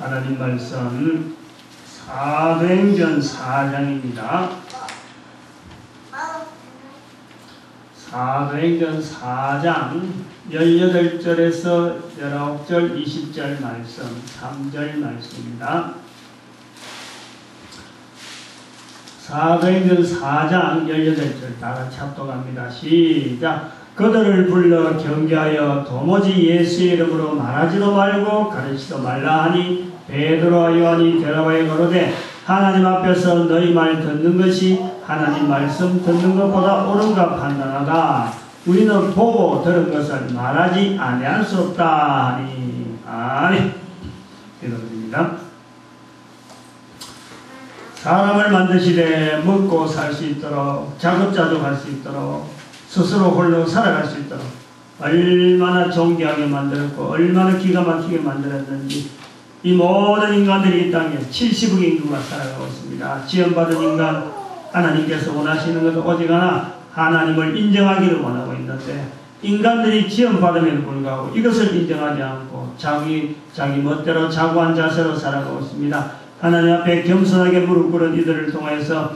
하나님 말씀 사도행전 4장입니다. 사도행전 4장 18절에서 19절 20절 말씀 3절 말씀입니다. 사도행전 4장 18절 다같이 합독합니다. 시작. 그들을 불러 경계하여 도무지 예수의 이름으로 말하지도 말고 가르치지도 말라 하니 베드로와 요한이 대답하여 가로되 하나님 앞에서 너희 말 듣는 것이 하나님 말씀 듣는 것보다 옳은가 판단하다. 우리는 보고 들은 것을 말하지 아니할 수 없다 하니 아멘. 기도드립니다. 사람을 만드시되 먹고 살 수 있도록 자급자족할 수 있도록 스스로 홀로 살아갈 수 있도록 얼마나 존귀하게 만들었고 얼마나 기가 막히게 만들었는지 이 모든 인간들이 이 땅에 70억의 인구가 살아가고 있습니다. 지원받은 인간 하나님께서 원하시는 것은 오직 하나 하나님을 인정하기를 원하고 있는데 인간들이 지원받음에도 불구하고 이것을 인정하지 않고 자기 멋대로 자고한 자세로 살아가고 있습니다. 하나님 앞에 겸손하게 무릎 꿇은 이들을 통해서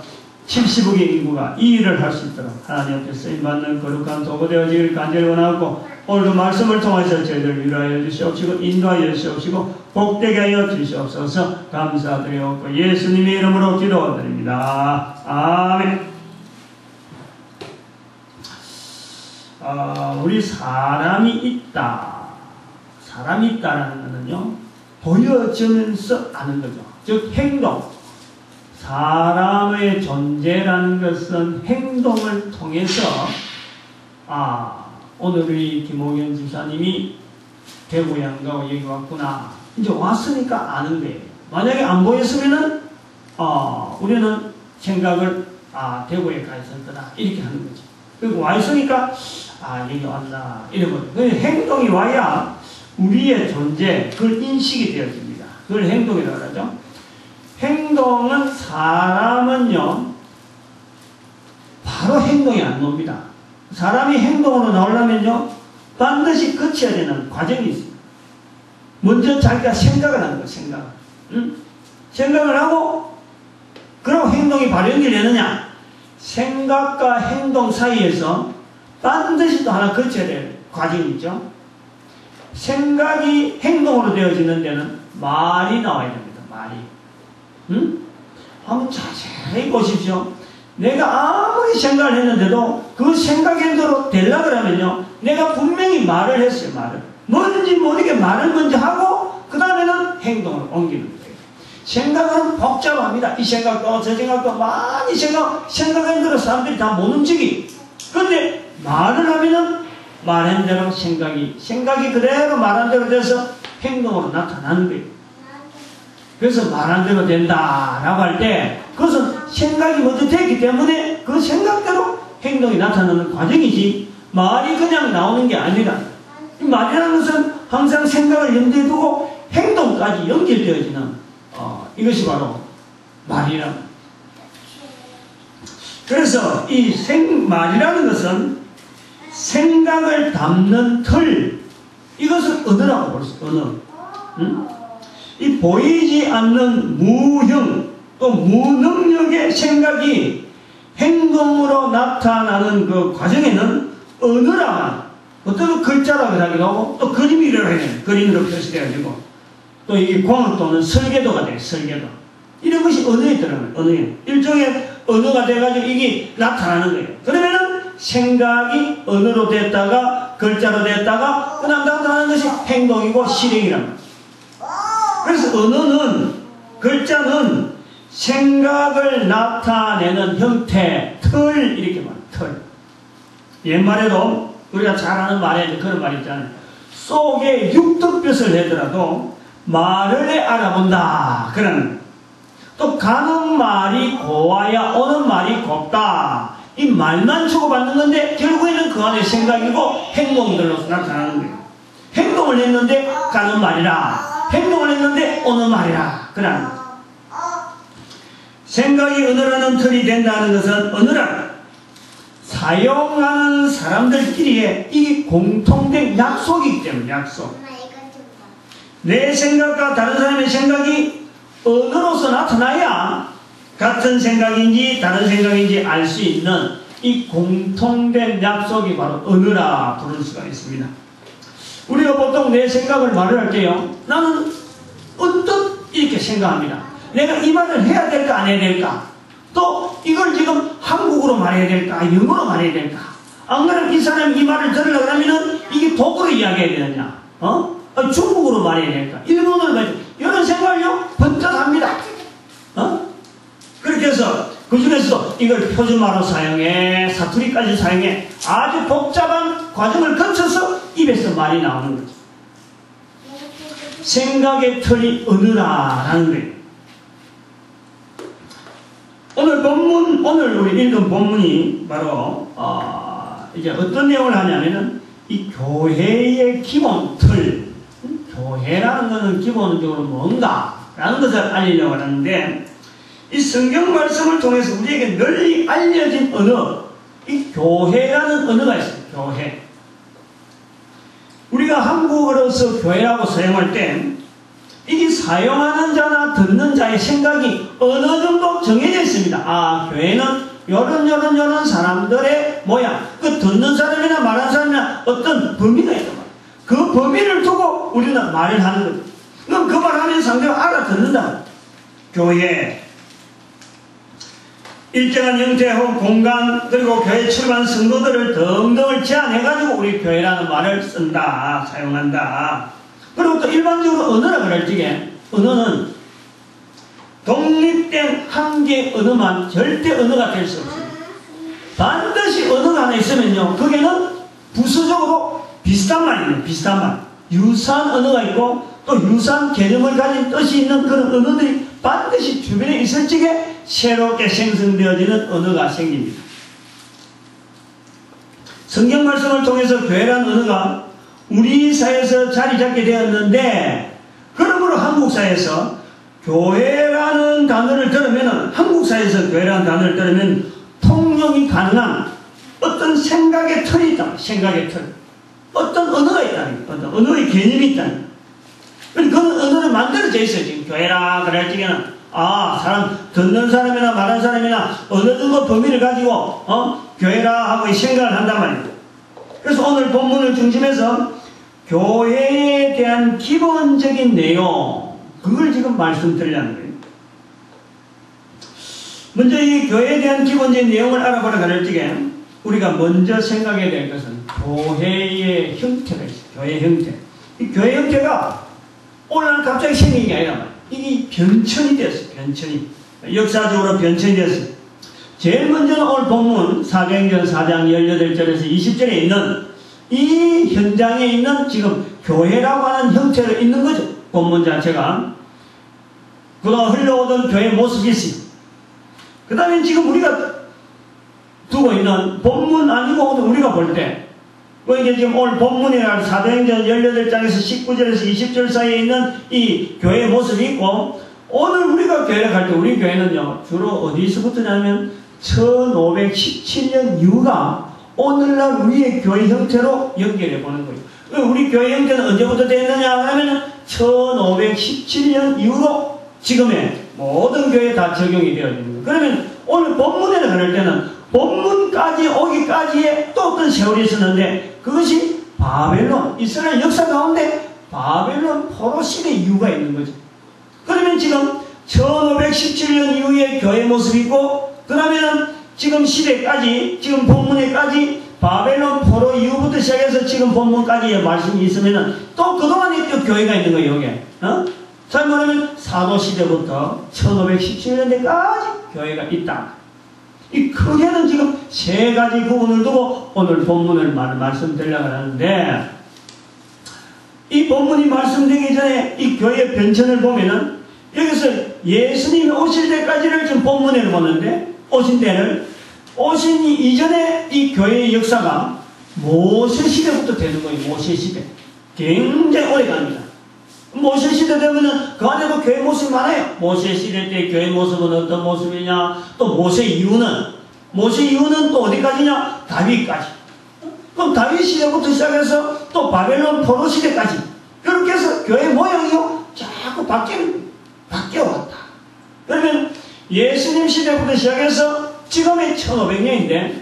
70억의 인구가 이 일을 할 수 있도록 하나님 앞에 쓰임받는 거룩한 도구 되어지기를 간절히 원하고 오늘도 말씀을 통해서 저희들을 위로하여 주시옵시고 인도하여 주시옵시고 복되게 하여 주시옵소서. 감사드리옵고 예수님의 이름으로 기도드립니다. 아멘. 우리 사람이 있다. 사람이 있다라는 것은요 보여지면서 아는 거죠. 즉 행동. 사람의 존재라는 것은 행동을 통해서 오늘 우리 김호경 집사님이 대구에 안 가고 여기 왔구나. 이제 왔으니까 아는 거예요. 만약에 안 보였으면은 우리는 생각을 대구에 가 있었구나 이렇게 하는 거죠. 그리고 와 있으니까 여기 왔나 이러거든요. 행동이 와야 우리의 존재 그걸 인식이 되어집니다. 그걸 행동이라고 하죠. 행동은 사람은요 바로 행동이 안 나옵니다. 사람이 행동으로 나오려면요 반드시 거쳐야 되는 과정이 있습니다. 먼저 자기가 생각을 하는 거예요. 생각을 하고 그럼 행동이 바로 연결되느냐. 생각과 행동 사이에서 반드시 또 하나 거쳐야 될 과정이 있죠. 생각이 행동으로 되어지는 데는 말이 나와야 됩니다. 말이. 한번 자세히 보십시오. 내가 아무리 생각을 했는데도 그 생각대로 되려고 하면요 내가 분명히 말을 했어요. 말을 뭔지 모르게 말을 먼저 하고 그 다음에는 행동을 옮기는 거예요. 생각은 복잡합니다. 이 생각도 저 생각도 많이 생각한 대로 사람들이 다 못 움직이. 그런데 말을 하면은 말한 대로 생각이 그대로 말한 대로 돼서 행동으로 나타나는 거예요. 그래서 말한 대로 된다라고 할 때 그것은 생각이 먼저 됐기 때문에 그 생각대로 행동이 나타나는 과정이지 말이 그냥 나오는 게 아니라 말이라는 것은 항상 생각을 염두에 두고 행동까지 연결되어지는 이것이 바로 말이라. 그래서 이 말이라는 것은 생각을 담는 틀 이것을 언어라고 볼 수 있어요. 언어. 이 보이지 않는 무형 또 무능력의 생각이 행동으로 나타나는 그 과정에는 언어라만 어떤 글자라고 하기도 하고 또 그림이라고 해요. 그림으로 표시되어지고 또 이게 공학 또는 설계도가 돼요. 설계도. 이런 것이 언어에 들어가요. 언어에. 일종의 언어가 돼가지고 이게 나타나는 거예요. 그러면은 생각이 언어로 됐다가 글자로 됐다가 그 다음 나타나는 것이 행동이고 실행이랍니다. 그래서 언어는 글자는 생각을 나타내는 형태, 틀 이렇게 말해요. 틀. 옛말에도 우리가 잘 아는 말에 그런 말이 있잖아요. 속에 육덕볕을 내더라도 말을 알아본다. 그러는 또 가는 말이 고와야 오는 말이 곱다. 이 말만 주고받는 건데 결국에는 그 안에 생각이고 행동들로서 나타나는 거예요. 행동을 했는데 가는 말이라. 행동을 했는데 오는 말이라. 그러나 생각이 언어라는 틀이 된다는 것은 언어란 사용하는 사람들끼리의 이 공통된 약속이기 때문에 약속. 내 생각과 다른 사람의 생각이 언어로서 나타나야 같은 생각인지 다른 생각인지 알 수 있는 이 공통된 약속이 바로 언어라 부를 수가 있습니다. 우리가 보통 내 생각을 말을 할 때요, 나는 언뜻 이렇게 생각합니다. 내가 이 말을 해야 될까 안 해야 될까, 또 이걸 지금 한국어로 말해야 될까 영어로 말해야 될까, 안 그러면 이 사람이 이 말을 들으려고 하면은 이게 독어로 이야기해야 되느냐, 중국어로 말해야 될까, 일본어로 말해야 될까, 이런 생각을요 번쩍 합니다. 그렇게 해서 그 중에서도 이걸 표준말로 사용해, 사투리까지 사용해, 아주 복잡한 과정을 거쳐서 입에서 말이 나오는 거죠. 생각의 틀이 언어라라는 거예요. 오늘 우리 읽은 본문이 바로 이제 어떤 내용을 하냐면은 이 교회의 기본 틀, 교회라는 것은 기본적으로 뭔가라는 것을 알리려고 하는데, 이 성경 말씀을 통해서 우리에게 널리 알려진 언어, 이 교회라는 언어가 있어요. 교회. 우리가 한국어로서 교회라고 사용할 때 이게 사용하는 자나 듣는 자의 생각이 어느 정도 정해져 있습니다. 아, 교회는 요런 사람들의 모양, 그 듣는 사람이나 말하는 사람이나 어떤 범위가 있단 말이에요. 그 범위를 두고 우리는 말을 하는 거죠. 그럼 그 말하면 상대가 알아듣는다. 교회, 일정한 형태 혹은 공간, 그리고 교회 출입한 성도들을 등등을 제한해가지고 우리 교회라는 말을 쓴다, 사용한다. 그리고 또 일반적으로 언어라 그럴 적에, 언어는 독립된 한 개의 언어만 절대 언어가 될 수 없습니다. 반드시 언어가 하나 있으면요, 거기에는 부수적으로 비슷한 말이에요. 비슷한 말. 유사한 언어가 있고 또 유사한 개념을 가진 뜻이 있는 그런 언어들이 반드시 주변에 있을 적에 새롭게 생성되어지는 언어가 생깁니다. 성경 말씀을 통해서 교회라는 언어가 우리 사회에서 자리 잡게 되었는데, 그러므로 한국 사회에서 교회라는 단어를 들으면, 한국 사회에서 교회라는 단어를 들으면 통용이 가능한 어떤 생각의 틀이 있다. 생각의 틀. 어떤 언어가 있다는 거예요. 어떤 언어의 개념이 있다는 거예요. 그런 언어는 만들어져 있어요. 지금 교회라 그럴 적에는 사람, 듣는 사람이나 말하는 사람이나 어느 정도 범위를 가지고 교회라 하고 생각을 한단 말이에요. 그래서 오늘 본문을 중심해서 교회에 대한 기본적인 내용, 그걸 지금 말씀드리려는 거예요. 먼저 이 교회에 대한 기본적인 내용을 알아보려 그럴 적에 우리가 먼저 생각해야 될 것은 교회의 형태가 있어요. 교회 형태. 이 교회 형태가 오늘 갑자기 생긴 게 아니란 말이에요. 이게 변천이 되었어요. 변천이. 역사적으로 변천이 되었어요. 제일 먼저는 오늘 본문 사도행전 4장 18절에서 20절에 있는 이 현장에 있는 지금 교회라고 하는 형태로 있는 거죠. 본문 자체가. 그동안 흘러오던 교회의 모습이 있어요. 그 다음에 지금 우리가 두고 있는 본문 아니고 우리가 볼 때, 이게 지금 오늘 본문이라는 사도행전 18장에서 19절에서 20절 사이에 있는 이 교회의 모습이 있고, 오늘 우리가 교회를 갈 때 우리 교회는요, 주로 어디서부터냐면 1517년 이후가 오늘날 우리의 교회 형태로 연결해 보는 거예요. 우리 교회 형태는 언제부터 되었느냐 하면 1517년 이후로 지금의 모든 교회에 다 적용이 되어집니다. 그러면 오늘 본문에 갈 때는 본문까지 오기까지의 또 어떤 세월이 있었는데, 그것이 바벨론, 이스라엘 역사 가운데 바벨론 포로 시대 이유가 있는 거죠. 그러면 지금 1517년 이후의 교회 모습이 있고, 그러면 지금 시대까지, 지금 본문에까지 바벨론 포로 이후부터 시작해서 지금 본문까지의 말씀이 있으면은 또 그동안에 또 교회가 있는 거예요, 여기에. 잘 말하면 사도시대부터 1517년대까지 교회가 있다. 이 크게는 지금 세 가지 부분을 두고 오늘 본문을 말씀드리려고 하는데, 이 본문이 말씀되기 전에 이 교회의 변천을 보면은 여기서 예수님이 오실 때까지를 지금 본문에 보는데, 오신 때를, 오신 이전에 이 교회의 역사가 모세 시대부터 되는 거예요. 모세 시대. 굉장히 오래 갑니다. 모세 시대 되면은 그 안에도 교회 모습이 많아요. 모세 시대 때 교회 모습은 어떤 모습이냐, 또 모세 이후는 또 어디까지냐, 다윗까지. 그럼 다윗 시대부터 시작해서 또 바벨론 포로 시대까지. 그렇게 해서 교회 모양이요 자꾸 바뀌어왔다. 그러면 예수님 시대부터 시작해서 지금이 1500년인데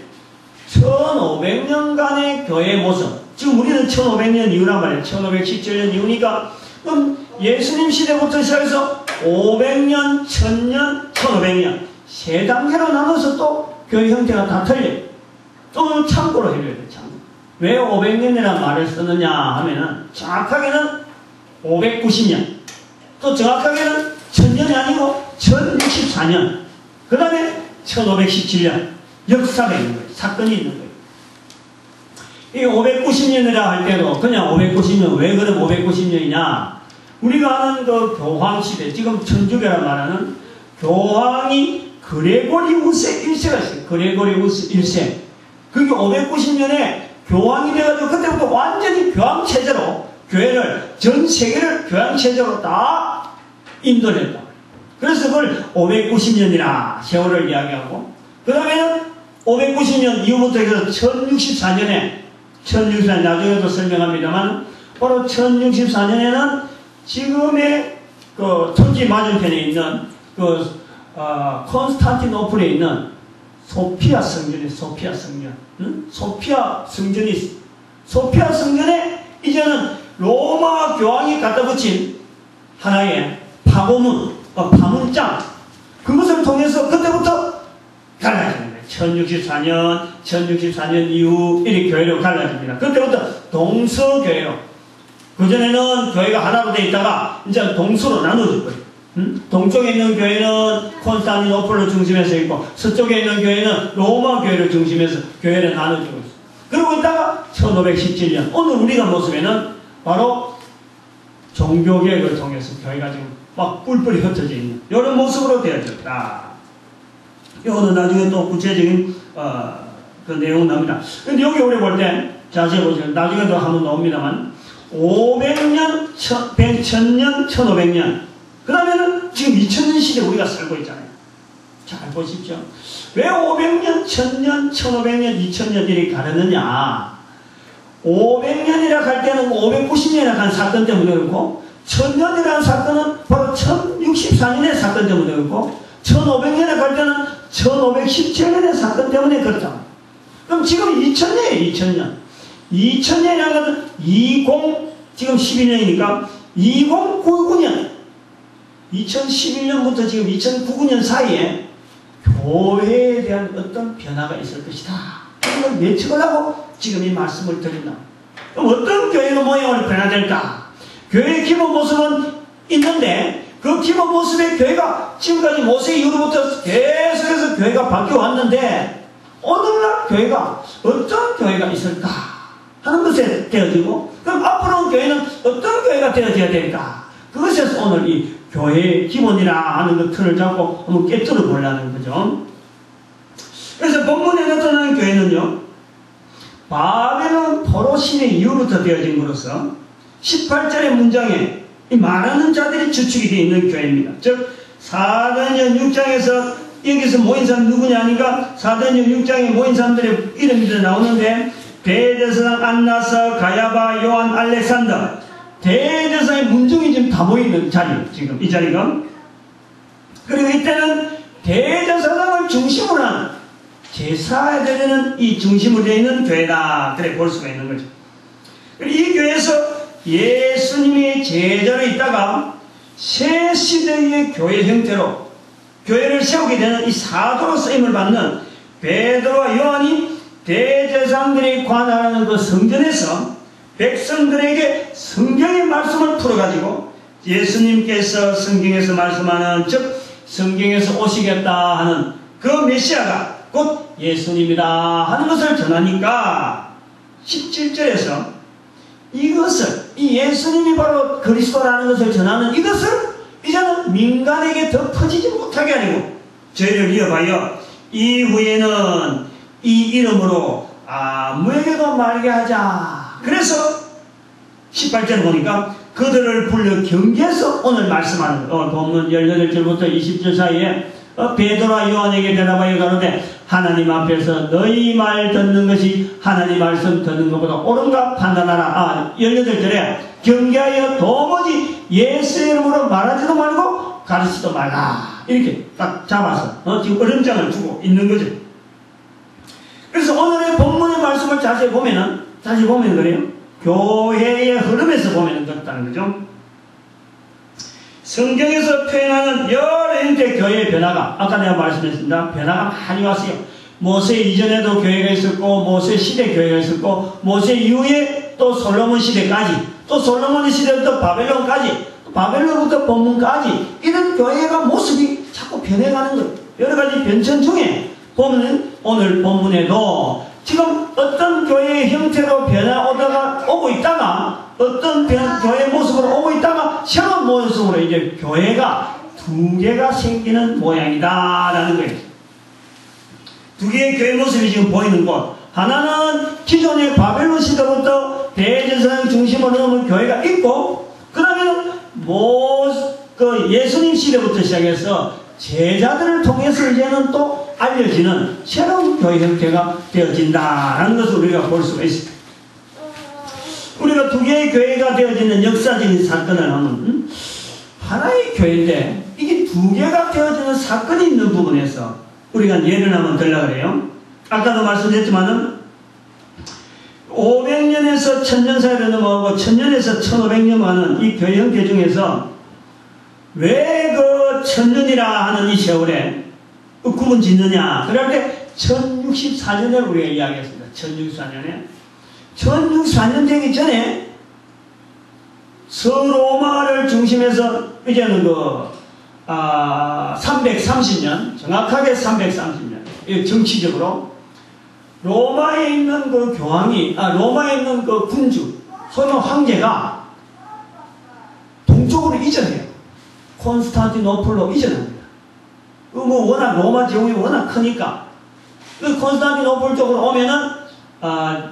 1500년간의 교회의 모습, 지금 우리는 1500년 이후란 말이에요. 1517년 이후니까 그럼 예수님 시대부터 시작해서 500년, 1000년, 1500년 세 단계로 나눠서 또 교회 형태가 다 틀려요. 또 참고로 해줘야 돼요. 참고. 왜 500년이라는 말을 쓰느냐 하면은 정확하게는 590년, 또 정확하게는 1000년이 아니고 1064년, 그 다음에 1517년 역사가 있는 거예요. 사건이 있는 거예요. 이 590년이라 할 때도 그냥 590년, 왜 그럼 590년이냐? 우리가 아는 그 교황시대, 지금 천주교라 말하는 교황이 그레고리우스 1세가 있어요. 그레고리우스 1세. 그게 590년에 교황이 돼가지고 그때부터 완전히 교황체제로 교회를, 전 세계를 교황체제로 다 인도했다. 그래서 그걸 590년이라 세월을 이야기하고, 그 다음에는 590년 이후부터 해서 1064년에, 1064년 나중에도 설명합니다만, 바로 1064년에는 지금의 그 터키 맞은편에 있는 콘스탄티노플에 있는 소피아 성전이, 소피아 성전. 응? 소피아 성전에 이제는 로마 교황이 갖다 붙인 하나의 파고문, 파문장, 그것을 통해서 그때부터 갈라지는 거예요. 1064년 이후 이렇게 교회로 갈라집니다. 그때부터 동서교회로. 그전에는 교회가 하나로 되어 있다가 이제 동서로 나눠질 거예요. 동쪽에 있는 교회는 콘스탄티노플을 중심에서 있고 서쪽에 있는 교회는 로마 교회를 중심해서 교회를 나눠지고 있어요. 그러고 있다가 1517년 오늘 우리가 모습에는 바로 종교개혁을 통해서 교회가 지금 막 뿔뿔이 흩어져 있는 이런 모습으로 되어졌다. 이거는 나중에 또 구체적인 그 내용은 나옵니다. 근데 여기 우리 볼 때 자세히 보시면 나중에도 한번 나옵니다만 500년, 1000년, 1500년 그 다음에는 지금 2000년 시대에 우리가 살고 있잖아요. 잘 보십시오. 왜 500년, 1000년, 1500년, 2000년 이렇게 가르느냐. 500년이라 할 때는 590년이라 한 사건 때문에 그렇고 1000년이라는 사건은 바로 1064년의 사건 때문에 그렇고 1500년에 갈 때는 1517년의 사건 때문에 그렇다. 그럼 지금 2000년이에요. 2000년. 2000년이라는 것은 지금 12년이니까 2099년 2011년부터 지금 2009년 사이에 교회에 대한 어떤 변화가 있을 것이다. 이걸 예측하려고 지금 이 말씀을 드린다. 그럼 어떤 교회의 모양으로 변화될까? 교회의 기본 모습은 있는데 그 기본 모습의 교회가 지금까지 모세 이후로부터 계속해서 교회가 바뀌어 왔는데 오늘날 교회가 어떤 교회가 있을까 하는 것에 되어지고 그럼 앞으로 교회는 어떤 교회가 되어져야 될까? 그것에서 오늘 이 교회의 기본이라 하는 그 틀을 잡고 한번 깨뜨려 보려는 거죠. 그래서 본문에 나타나는 교회는요, 바벨론 포로 시대 이후부터 되어진 것으로서 18절의 문장에 이 말하는 자들이 주축이 되어 있는 교회입니다. 즉 사도행전 6장에서 여기서 모인 사람 누구냐 하니까 사도행전 6장에 모인 사람들의 이름이 나오는데 대제사장 안나서, 가야바, 요한, 알렉산더 대제사장의 문중이 지금 다 모이는 자리예요. 지금 이 자리가. 그리고 이때는 대제사장을 중심으로 하는 제사에 드리는 이 중심으로 되어 있는 교회다. 그래 볼 수가 있는 거죠. 그리고 이 교회에서 예수님이 제자로 있다가 새 시대의 교회 형태로 교회를 세우게 되는 이 사도로 쓰임을 받는 베드로와 요한이 대제사장들이 관할하는 그 성전에서 백성들에게 성경의 말씀을 풀어가지고 예수님께서 성경에서 말씀하는 즉 성경에서 오시겠다 하는 그 메시아가 곧 예수님이다 하는 것을 전하니까 17절에서 이것을 이 예수님이 바로 그리스도라는 것을 전하는 이것을 이제는 민간에게 더 퍼지지 못하게 하려고 저희를 이어봐요. 이후에는 이 이름으로 아무에게도 말게 하자. 그래서 18절 보니까 그들을 불러 경계해서 오늘 말씀하는 본문 18절부터 20절 사이에 베드로와 요한에게 대답하여 가로되 하나님 앞에서 너희 말 듣는 것이 하나님 말씀 듣는 것보다 옳은가 판단하라. 18절에 경계하여 도무지 예수의 이름으로 말하지도 말고 가르치지도 말라. 이렇게 딱 잡아서 지금 어른장을 주고 있는 거죠. 그래서 오늘의 본문의 말씀을 자세히 보면은 그래요. 교회의 흐름에서 보면은 그렇다는 거죠. 성경에서 표현하는 여러 형태의 교회의 변화가, 아까 내가 말씀했습니다. 변화가 많이 왔어요. 모세 이전에도 교회가 있었고, 모세 시대 교회가 있었고, 모세 이후에 또 솔로몬 시대까지, 또 솔로몬 시대부터 바벨론까지, 또 바벨론부터 본문까지, 이런 교회가 모습이 자꾸 변해가는 거예요. 여러 가지 변천 중에 보면 오늘 본문에도 지금 어떤 교회의 형태로 오고 있다가 어떤 교회의 모습으로 오고 있다가 새로운 모습으로 이제 교회가 두 개가 생기는 모양이다라는 거예요. 두 개의 교회 모습이 지금 보이는 곳. 하나는 기존의 바벨론 시대부터 대제사장 중심으로 놓은 교회가 있고, 그 다음에는 예수님 시대부터 시작해서 제자들을 통해서 이제는 또 알려지는 새로운 교회 형태가 되어진다라는 것을 우리가 볼 수가 있습니다. 우리가 두 개의 교회가 되어지는 역사적인 사건을 하면 하나의 교회인데 이게 두 개가 되어지는 사건이 있는 부분에서 우리가 예를 한번 들려고 그래요. 아까도 말씀드렸지만은 500년에서 1000년 사이로 넘어가고 1000년에서 1500년 하는 이 교회 형태 중에서 왜 그 1000년이라 하는 이 세월에 구분 짓느냐. 그럴 때 1064년을 우리가 이야기했습니다. 1064년에 1064년 되기 전에 서로마를 중심해서 이제는 330년, 정확하게 330년, 정치적으로 로마에 있는 그 교황이, 로마에 있는 그 군주, 소위 황제가 동쪽으로 이전해요. 콘스탄티노플로 이전합니다. 워낙 로마 제국이 워낙 크니까 그 콘스탄티노플 쪽으로 오면은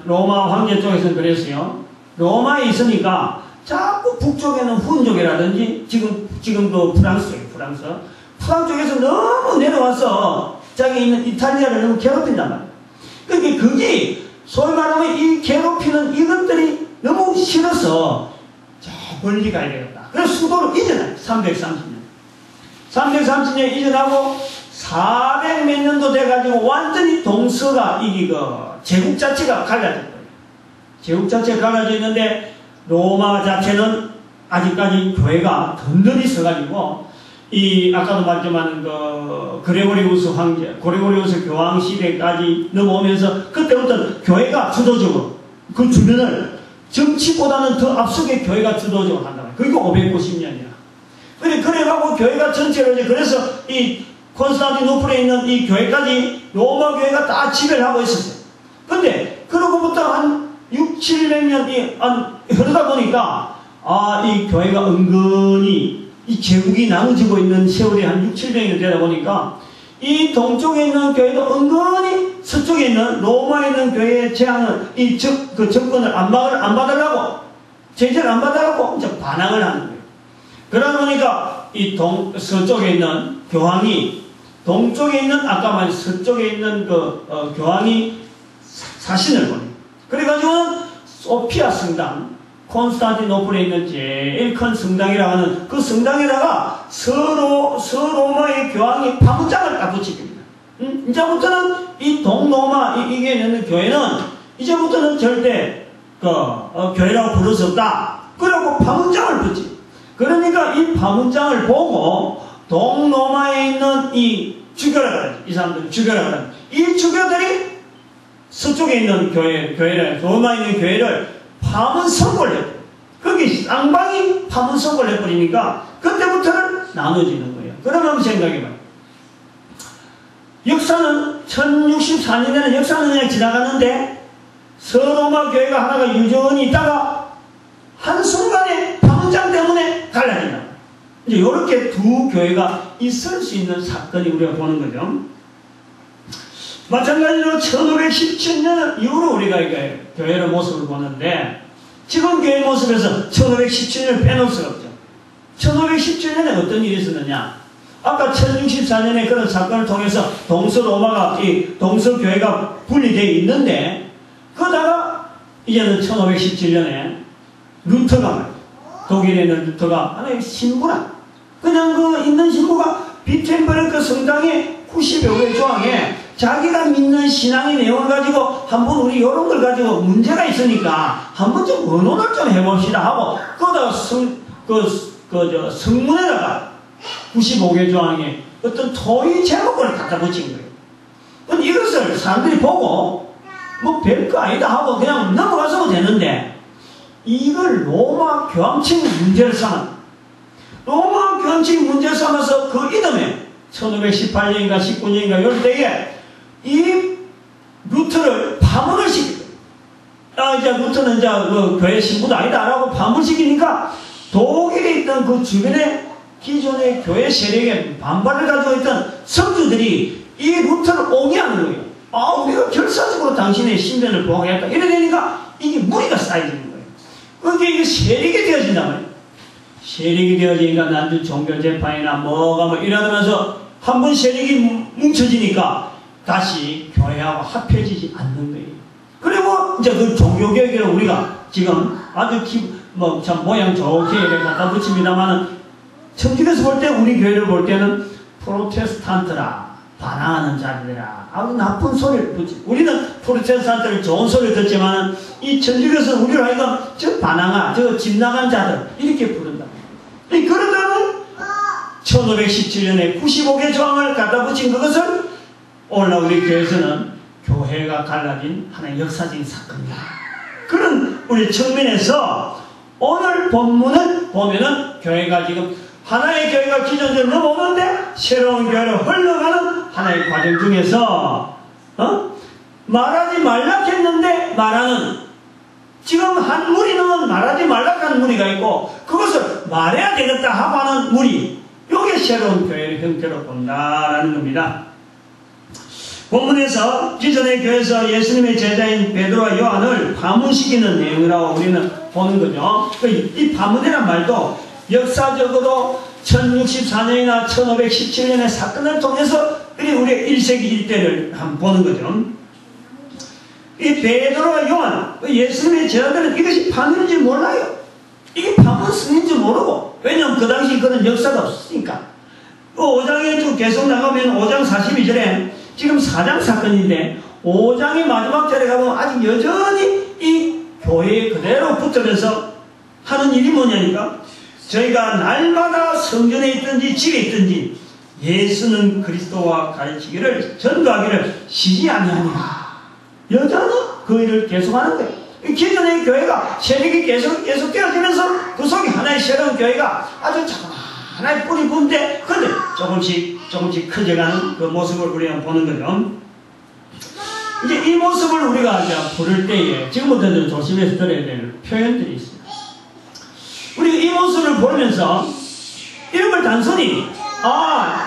로마 황제 쪽에서는 그랬어요. 로마에 있으니까 자꾸 북쪽에는 훈족이라든지 지금 그 프랑스 쪽에서 너무 내려와서 자기 있는 이탈리아를 너무 괴롭힌단 말이에요. 그러니까 그게 소위 말하면 이 괴롭히는 이것들이 너무 싫어서 저 멀리 가야 되겠다. 그래서 수도로 이전해요. 330년 이전하고 400 몇 년도 돼가지고 완전히 동서가 제국 자체가 갈라질 거예요. 제국 자체가 갈라져 있는데 로마 자체는 아직까지 교회가 든든히 서가지고 아까도 말했지만 그레고리우스 황제, 그레고리우스 교황 시대까지 넘어오면서 그때부터 교회가 주도적으로 그 주변을 정치보다는 더 앞서게 교회가 주도적으로 한다. 그게 590년이야. 그래가고 교회가 전체로 이제 그래서 이 콘스탄티노플에 있는 이 교회까지 로마 교회가 다 지배를 하고 있었어요. 근데 그러고부터 한 600~700년이 흐르다 보니까 이 교회가 은근히 이 제국이 나눠지고 있는 세월이 한 600~700년이 되다 보니까 이 동쪽에 있는 교회도 은근히 서쪽에 있는 로마에 있는 교회의 제한을 그 정권을 안 받으려고 제재를 안 받으려고 이제 반항을 하는 거예요. 그러다 보니까 이 서쪽에 있는 교황이 동쪽에 있는 아까 말한 서쪽에 있는 교황이 사신을 보내요. 그래가지고 소피아 성당, 콘스탄티노플에 있는 제일 큰 성당이라고 하는 그 성당에다가 서로마의 교황이 파문장을 딱 붙입니다. 이제부터는 이 동로마 이게 있는 교회는 이제부터는 절대 교회라고 부를 수 없다. 그러고 파문장을 붙지. 그러니까 이 파문장을 보고 동로마에 있는 이 주교라 이 사람들 주교라 이 주교들이 서쪽에 있는 교회를 로마에 있는 교회를 파문 선고를 해요. 거기 쌍방이 파문 선고를 해버리니까 그때부터는 나눠지는 거예요. 그러면 생각해봐요. 역사는 1064년에는 역사는 그냥 지나가는데 서로마 교회가 하나가 유전이 있다가 한순간에 파문장 때문에 갈라진다. 이제 이렇게 두 교회가 있을 수 있는 사건이 우리가 보는 거죠. 마찬가지로 1517년 이후로 우리가 교회의 모습을 보는데 지금 교회 모습에서 1517년을 빼놓을 수가 없죠. 1517년에 어떤 일이 있었느냐. 아까 1064년에 그런 사건을 통해서 동서로마가, 이 동서교회가 분리되어 있는데, 그러다가 이제는 1517년에 루터가, 독일에 있는 루터가 하나의 신부라. 그냥 그 있는 신부가 비텐버르크 성당의 90여 개 조항에 자기가 믿는 신앙의 내용을 가지고 한번 우리 이런 걸 가지고 문제가 있으니까 한번 좀 의논을 좀 해봅시다 하고, 그러다가 성문에다가 95개 조항에 어떤 토의 제목을 갖다 붙인 거예요. 근데 이것을 사람들이 보고 뭐 별거 아니다 하고 그냥 넘어가서도 되는데, 이걸 로마 교황청 문제를 삼아. 로마 교황청 문제를 삼아서 그 이듬해 1518년인가 19년인가 이럴 때에 이 루터를 파문을 시키고, 이제 루터는 이제 그 교회 신부도 아니다라고 파문시키니까 독일에 있던 그 주변에 기존의 교회 세력의 반발을 가지고 있던 성주들이 이 루터를 옹이하는 거예요. 우리가 결사적으로 당신의 신변을 보호하겠다. 이래 되니까 이게 무리가 쌓여지는 거예요. 그게 이게 세력이 되어진단 말이에요. 세력이 되어지니까 난주 종교재판이나 뭐가 이러면서 한 번 세력이 뭉쳐지니까 다시 교회하고 합해지지 않는 거예요. 그리고 이제 그 종교개혁을 우리가 지금 아주 참 모양 좋게 갖다 붙입니다만은, 천주교에서 볼 때, 우리 교회를 볼 때는 프로테스탄트라, 반항하는 자들이라, 아주 나쁜 소리를 붙이. 우리는 프로테스탄트를 좋은 소리를 듣지만, 이 천주교에서는 우리를 하여금 저 반항아, 저 집 나간 자들, 이렇게 부른다. 그러다는 1517년에 95개 조항을 갖다 붙인 그것을 오늘날 우리 교회에서는 교회가 갈라진 하나의 역사적인 사건이다. 그런 우리 측면에서 오늘 본문을 보면은 교회가 지금 하나의 교회가 기존대로 넘어오는데 새로운 교회로 흘러가는 하나의 과정 중에서 말하지 말라 했는데 말하는, 지금 한 무리는 말하지 말라 하는 무리가 있고 그것을 말해야 되겠다 하고 하는 무리, 이게 새로운 교회의 형태로 본다라는 겁니다. 본문에서 기존의 교회에서 예수님의 제자인 베드로와 요한을 파문시키는 내용이라고 우리는 보는 거죠. 이 파문이란 말도 역사적으로 1064년이나 1517년의 사건을 통해서 우리의 1세기 일대를 한번 보는 거죠. 이 베드로와 요한, 예수님의 제자들은 이것이 파문인지 몰라요. 이게 파문 승인인지 모르고, 왜냐하면 그 당시 그런 역사가 없으니까. 5장에 좀 계속 나가면 5장 42절에 지금 4장 사건인데 5장의 마지막 절에 가보면 아직 여전히 이 교회에 그대로 붙으면서 하는 일이 뭐냐니까, 저희가 날마다 성전에 있든지 집에 있든지 예수는 그리스도와 가르치기를 전도하기를 쉬지 아니하니라. 여전히 그 일을 계속하는 거예요. 기존의 교회가 세력이 계속 되어지면서 그 속에 하나의 새로운 교회가 아주 하나의 뿌리 부은데, 근데 조금씩 커져가는 그 모습을 우리가 보는 거죠. 이제 이 모습을 우리가 이제 부를 때에 지금부터는 조심해서 들어야 될 표현들이 있어요. 우리가 이 모습을 보면서 이런 걸 단순히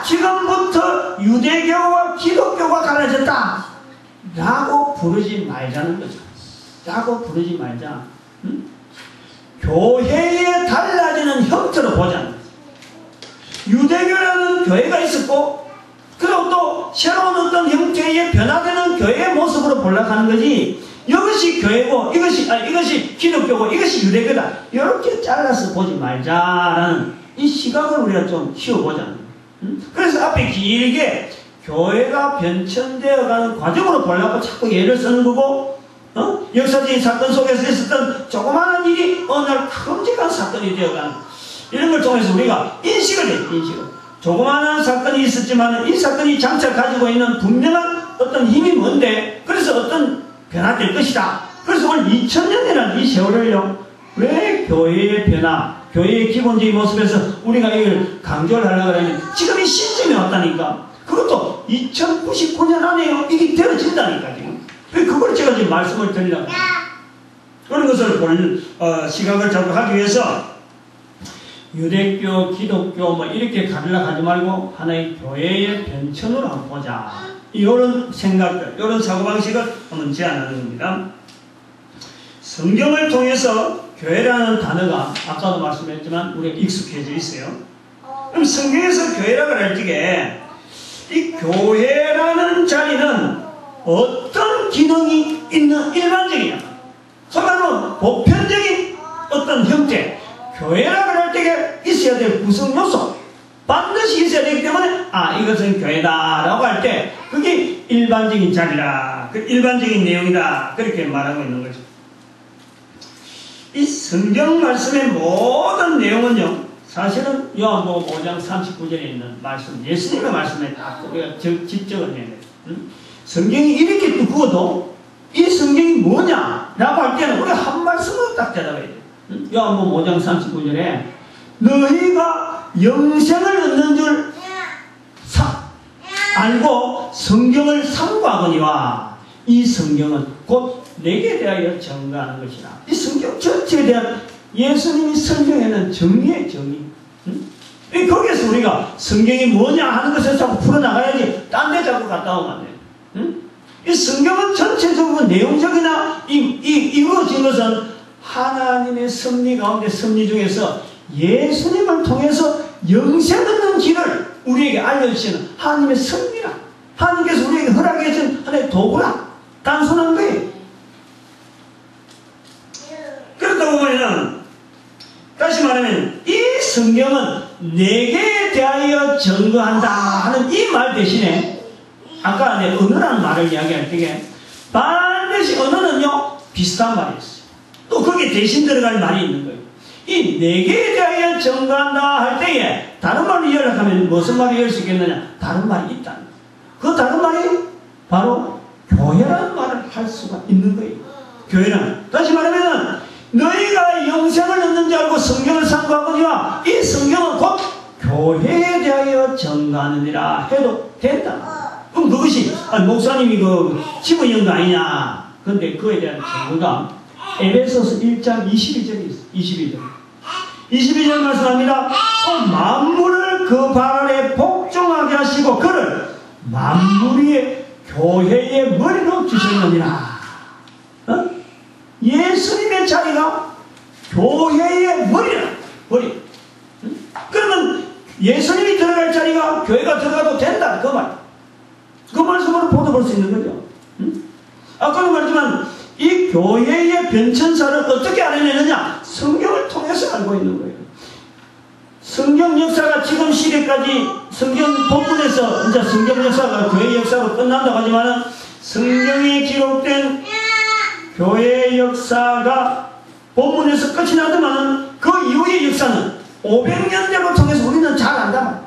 지금부터 유대교와 기독교가 갈라졌다 라고 부르지 말자는 거죠. 라고 부르지 말자. 교회에 달라지는 형태로 보자. 유대교라는 교회가 있었고, 그리고 또 새로운 어떤 형태의 변화되는 교회의 모습으로 볼락하는 거지, 이것이 교회고 이것이 기독교고 이것이 유대교다, 이렇게 잘라서 보지 말자라는 이 시각을 우리가 좀 키워보자. 그래서 앞에 길게 교회가 변천되어가는 과정으로 보려고 자꾸 예를 쓰는 거고, 역사적인 사건 속에서 있었던 조그마한 일이 어느 날 큼직한 사건이 되어가는, 이런 걸 통해서 우리가 인식을 해요. 조그마한 사건이 있었지만 이 사건이 장차 가지고 있는 분명한 어떤 힘이 뭔데, 그래서 어떤 변화될 것이다. 그래서 오늘 2000년이라는 이 세월을요, 왜 교회의 변화, 교회의 기본적인 모습에서 우리가 이걸 강조를 하려고 하면 지금 이 시점이 왔다니까. 그것도 2099년 안에요. 이게 되어진다니까 지금. 그걸 제가 지금 말씀을 드리려고 합니다. 그런 것을 볼 시각을 자꾸 하기 위해서 유대교, 기독교 뭐 이렇게 가르려고 하지 말고 하나의 교회의 변천으로 한번 보자. 이런 생각들, 이런 사고방식을 한번 제안하는 겁니다. 성경을 통해서 교회라는 단어가 아까도 말씀했지만 우리가 익숙해져 있어요. 그럼 성경에서 교회라고 할 적에 이 교회라는 자리는 어떤 기능이 있는 일반적이냐, 소말로 보편적인 어떤 형태, 교회라고 할 적에 있어야 될 구성 요소 반드시 있어야 되기 때문에 이것은 교회다라고 할 때 그게 일반적인 자리라, 그 일반적인 내용이다, 그렇게 말하고 있는 거죠. 이 성경 말씀의 모든 내용은요, 사실은 요한복음 5장 39절에 있는 말씀, 예수님의 말씀에 다 우리가 집적을 해야 돼요. 성경이 이렇게 두고도 이 성경이 뭐냐라고 할 때는 우리가 한 말씀으로 딱 대답해야 돼요. 요한복음 5장 39절에 너희가 영생을 얻는 줄 알고 성경을 상고하거니와 이 성경은 곧 내게 대하여 증거하는 것이라. 이 성경 전체에 대한 예수님이 설명하는 정의의 정의. 거기에서 우리가 성경이 뭐냐 하는 것을 자꾸 풀어나가야지 딴 데 자꾸 갔다 오면 안 돼요. 이 성경은 전체적으로 내용적이나 이루어진 것은 하나님의 섭리 가운데 섭리 중에서 예수님을 통해서 영생 얻는 길을 우리에게 알려주시는 하나님의 섭리라. 하나님께서 우리에게 허락해 주신 하나님의 도구라. 단순한 거예요. 그렇다 보면은 다시 말하면 이 성경은 내게 대하여 증거한다 하는 이 말 대신에 아까 내 언어라는 말을 이야기할 때 반드시 언어는요 비슷한 말이 있어요. 또 거기에 대신 들어갈 말이 있는 거예요. 이 내게 대하여 증거한다 할 때에 다른 말로 이해하면 무슨 말이 이해할 수 있겠느냐? 다른 말이 있다. 그 다른 말이 바로 교회라는 말을 할 수가 있는 거예요. 교회는 다시 말하면 너희가 영생을 얻는 줄 알고 성경을 상고하거니와 이 성경은 곧 교회에 대하여 증거하느니라 해도 된다. 그럼 그것이 목사님이 그 집어연 거 아니냐? 근데 그에 대한 증거가 에베소서 1장 22절이 있어요. 22절 말씀합니다. 만물을 그 발 아래 복종하게 하시고 그를 만물 위에 교회의 머리로 주셨느니라. 예수님의 자리가 교회의 머리라. 머리. 그러면 예수님이 들어갈 자리가 교회가 들어가도 된다. 그 말. 그 말씀으로 보도볼 수 있는 거죠. 아까도 말했지만 이 교회의 변천사를 어떻게 알아내느냐? 성경을 통해서 알고 있는 거예요. 성경 역사가 지금 시대까지 성경 본문에서 이제 성경 역사가 교회 역사로 끝난다고 하지만 성경에 기록된 교회의 역사가 본문에서 끝이 나더만 그 이후의 역사는 500년대로 통해서 우리는 잘 안다.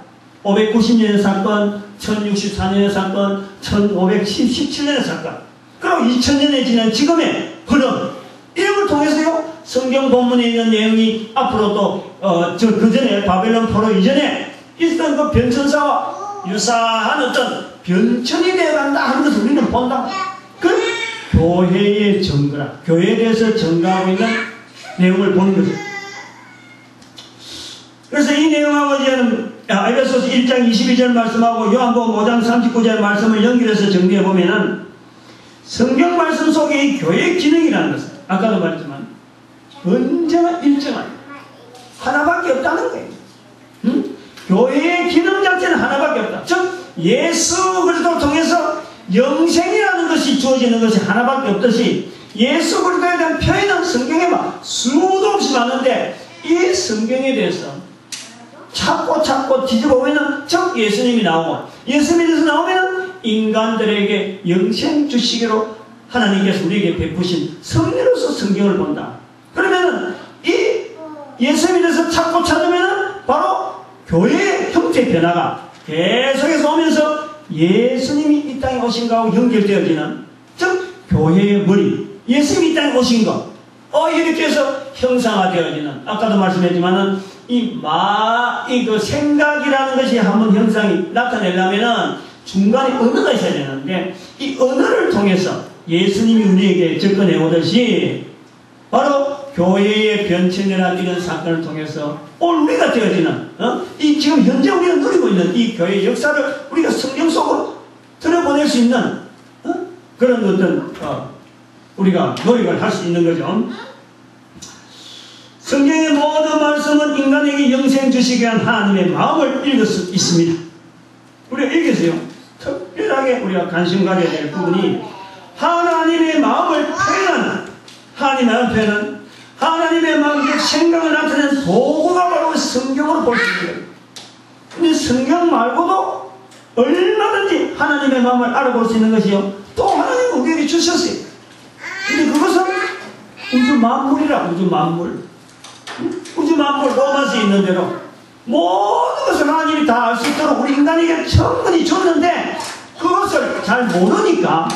590년의 사건, 1064년의 사건, 1517년의 사건, 그리고 2000년에 지난 지금의 흐름, 이런 걸 통해서요 성경 본문에 있는 내용이 앞으로 또 그 전에 바벨론 포로 이전에 있었던 그 변천사와 유사한 어떤 변천이 되어간다 하는 것을 우리는 본다. 그 교회의 증거라. 교회에 대해서 증거하고 있는 내용을 보는 거죠. 그래서 이 내용하고 이제는 에베소서 1장 22절 말씀하고 요한복음 5장 39절 말씀을 연결해서 정리해 보면은 성경 말씀 속에 이 교회의 기능이라는 것은 아까도 말했지만 언제나 일정한 하나밖에 없다는 거예요. 교회의 기능 자체는 하나밖에 없다. 즉 예수 그리스도를 통해서 영생이라는 것이 주어지는 것이 하나밖에 없듯이 예수 그리스도에 대한 표현은 성경에 막 수도 없이 많은데 이 성경에 대해서 찾고 뒤집어보면 즉 예수님이 나오고 예수님에서 나오면 인간들에게 영생 주시기로 하나님께서 우리에게 베푸신 성리로서 성경을 본다. 그러면은 이 예수님에 대해서 찾고 찾으면은 바로 교회의 형태 변화가 계속해서 오면서 예수님이 이 땅에 오신 거하고 연결되어지는 즉 교회의 머리 예수님이 이 땅에 오신 거 이렇게 해서 형상화되어지는 아까도 말씀했지만은 그 생각이라는 것이 한번 형상이 나타내려면은 중간에 언어가 있어야 되는데 이 언어를 통해서 예수님이 우리에게 접근해 오듯이 바로 교회의 변천이나 이런 사건을 통해서 우리가 되어지는 이 지금 현재 우리가 누리고 있는 이 교회의 역사를 우리가 성경 속으로 들여보낼 수 있는 그런 어떤 우리가 노력을 할 수 있는 거죠. 성경의 모든 말씀은 인간에게 영생 주시기 위한 하나님의 마음을 읽을 수 있습니다. 우리가 읽겠어요. 특별하게 우리가 관심 가져야 될 부분이 하나님의 마음을 표현하는, 하나님의 마음을 표현하는, 하나님의 마음의 생각을 나타내는 도구가 바로 성경으로 볼 수 있는 거예요. 근데 성경 말고도 얼마든지 하나님의 마음을 알아볼 수 있는 것이요, 또 하나님은 우리에게 주셨어요. 근데 그것은 우주 만물이라. 우주 만물, 우주 만물 로마서에 있는 대로 모든 것을 하나님이 다 알 수 있도록 우리 인간에게 충분히 줬는데, 그것을 잘 모르니까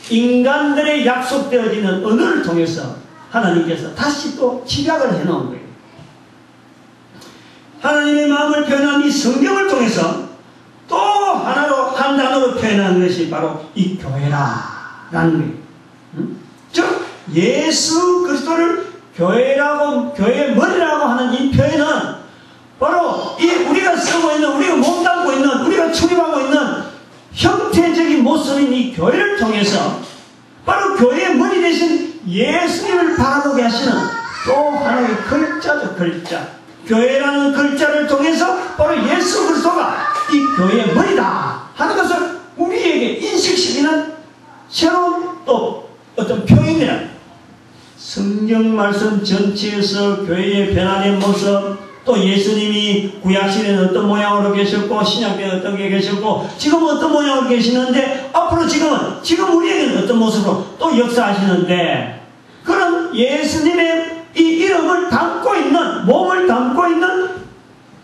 인간들의 약속되어지는 언어를 통해서 하나님께서 다시 또 집약을 해놓은 거예요. 하나님의 마음을 표현한 이 성경을 통해서 또 하나로, 한 단어로 표현하는 것이 바로 이 교회라는 거예요. 즉 예수 그리스도를 교회라고, 교회의 머리라고 하는 이 표현은 바로 이 우리가 쓰고 있는, 우리가 몸담고 있는, 우리가 출입하고 있는 형태적인 모습인 이 교회를 통해서 바로 교회의 머리 대신 예수님을 바라보게 하시는 또 하나의 글자죠. 글자. 교회라는 글자를 통해서 바로 예수 그리스도가 이 교회의 머리다 하는 것을 우리에게 인식시키는 새로운 또 어떤 표현이라. 성경 말씀 전체에서 교회의 변화된 모습, 또 예수님이 구약시대는 어떤 모양으로 계셨고 신약때는 어떤 게 계셨고 지금은 어떤 모양으로 계시는데 앞으로 지금 우리에게는 어떤 모습으로 또 역사하시는데, 그런 예수님의 이 이름을 담고 있는, 몸을 담고 있는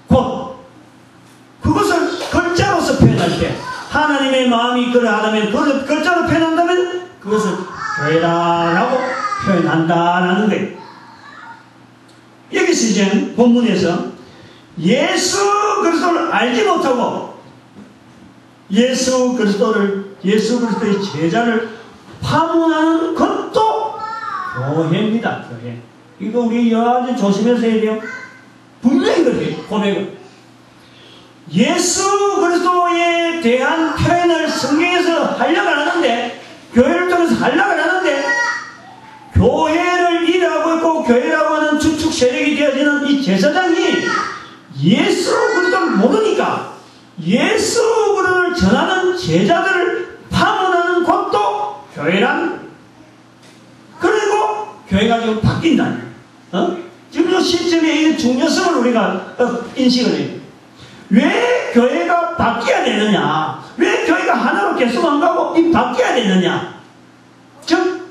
곳, 그것을 글자로서 표현할 때 하나님의 마음이 그러하다면, 그것을 글자로 표현한다면 그것을 교회라고 표현한다라는 거예요. 여기서 이제 본문에서 예수 그리스도를 알지 못하고 예수 그리스도의 제자를 파문하는 것도 교회입니다. 교회. 이거 우리 아주 조심해서 해야 돼요. 분명히 그래요. 고백은. 예수 그리스도에 대한 표현을 성경에서 하려고 하는데, 교회를 통해서 하려고 하는데, 교회를 일하고 있고 교회라고 하는 주축 세력이 되어지는 이 제사장이 예수 그리스도를 모르니까 예수 그리스도를 전하는 제자들을 파문하는 것도 교회란. 그리고 교회가 지금 바뀐다는 거예요. 지금 이 시점에 이 중요성을 우리가 인식을 해요. 왜 교회가 바뀌어야 되느냐, 왜 교회가 하나로 계속 안 가고 바뀌어야 되느냐. 즉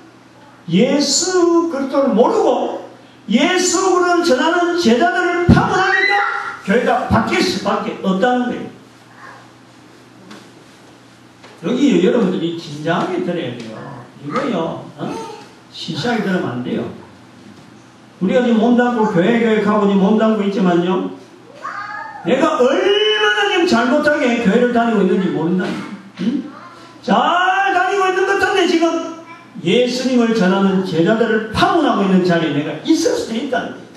예수 그리스도를 모르고 예수 그리스도를 전하는 제자들을 파문하니까 교회가 바뀔 수밖에 없다는 거예요. 여기 여러분들이 진지하게 들어야 돼요. 이거요, 시시하게 들으면 안 돼요. 우리가 지금 몸담고 교회 가고 지금 몸담고 있지만요, 내가 얼마나 지금 잘못하게 교회를 다니고 있는지 모른다는 거예요. 잘 다니고 있는 것 같은데 지금 예수님을 전하는 제자들을 파문하고 있는 자리에 내가 있을 수도 있다는 거예요.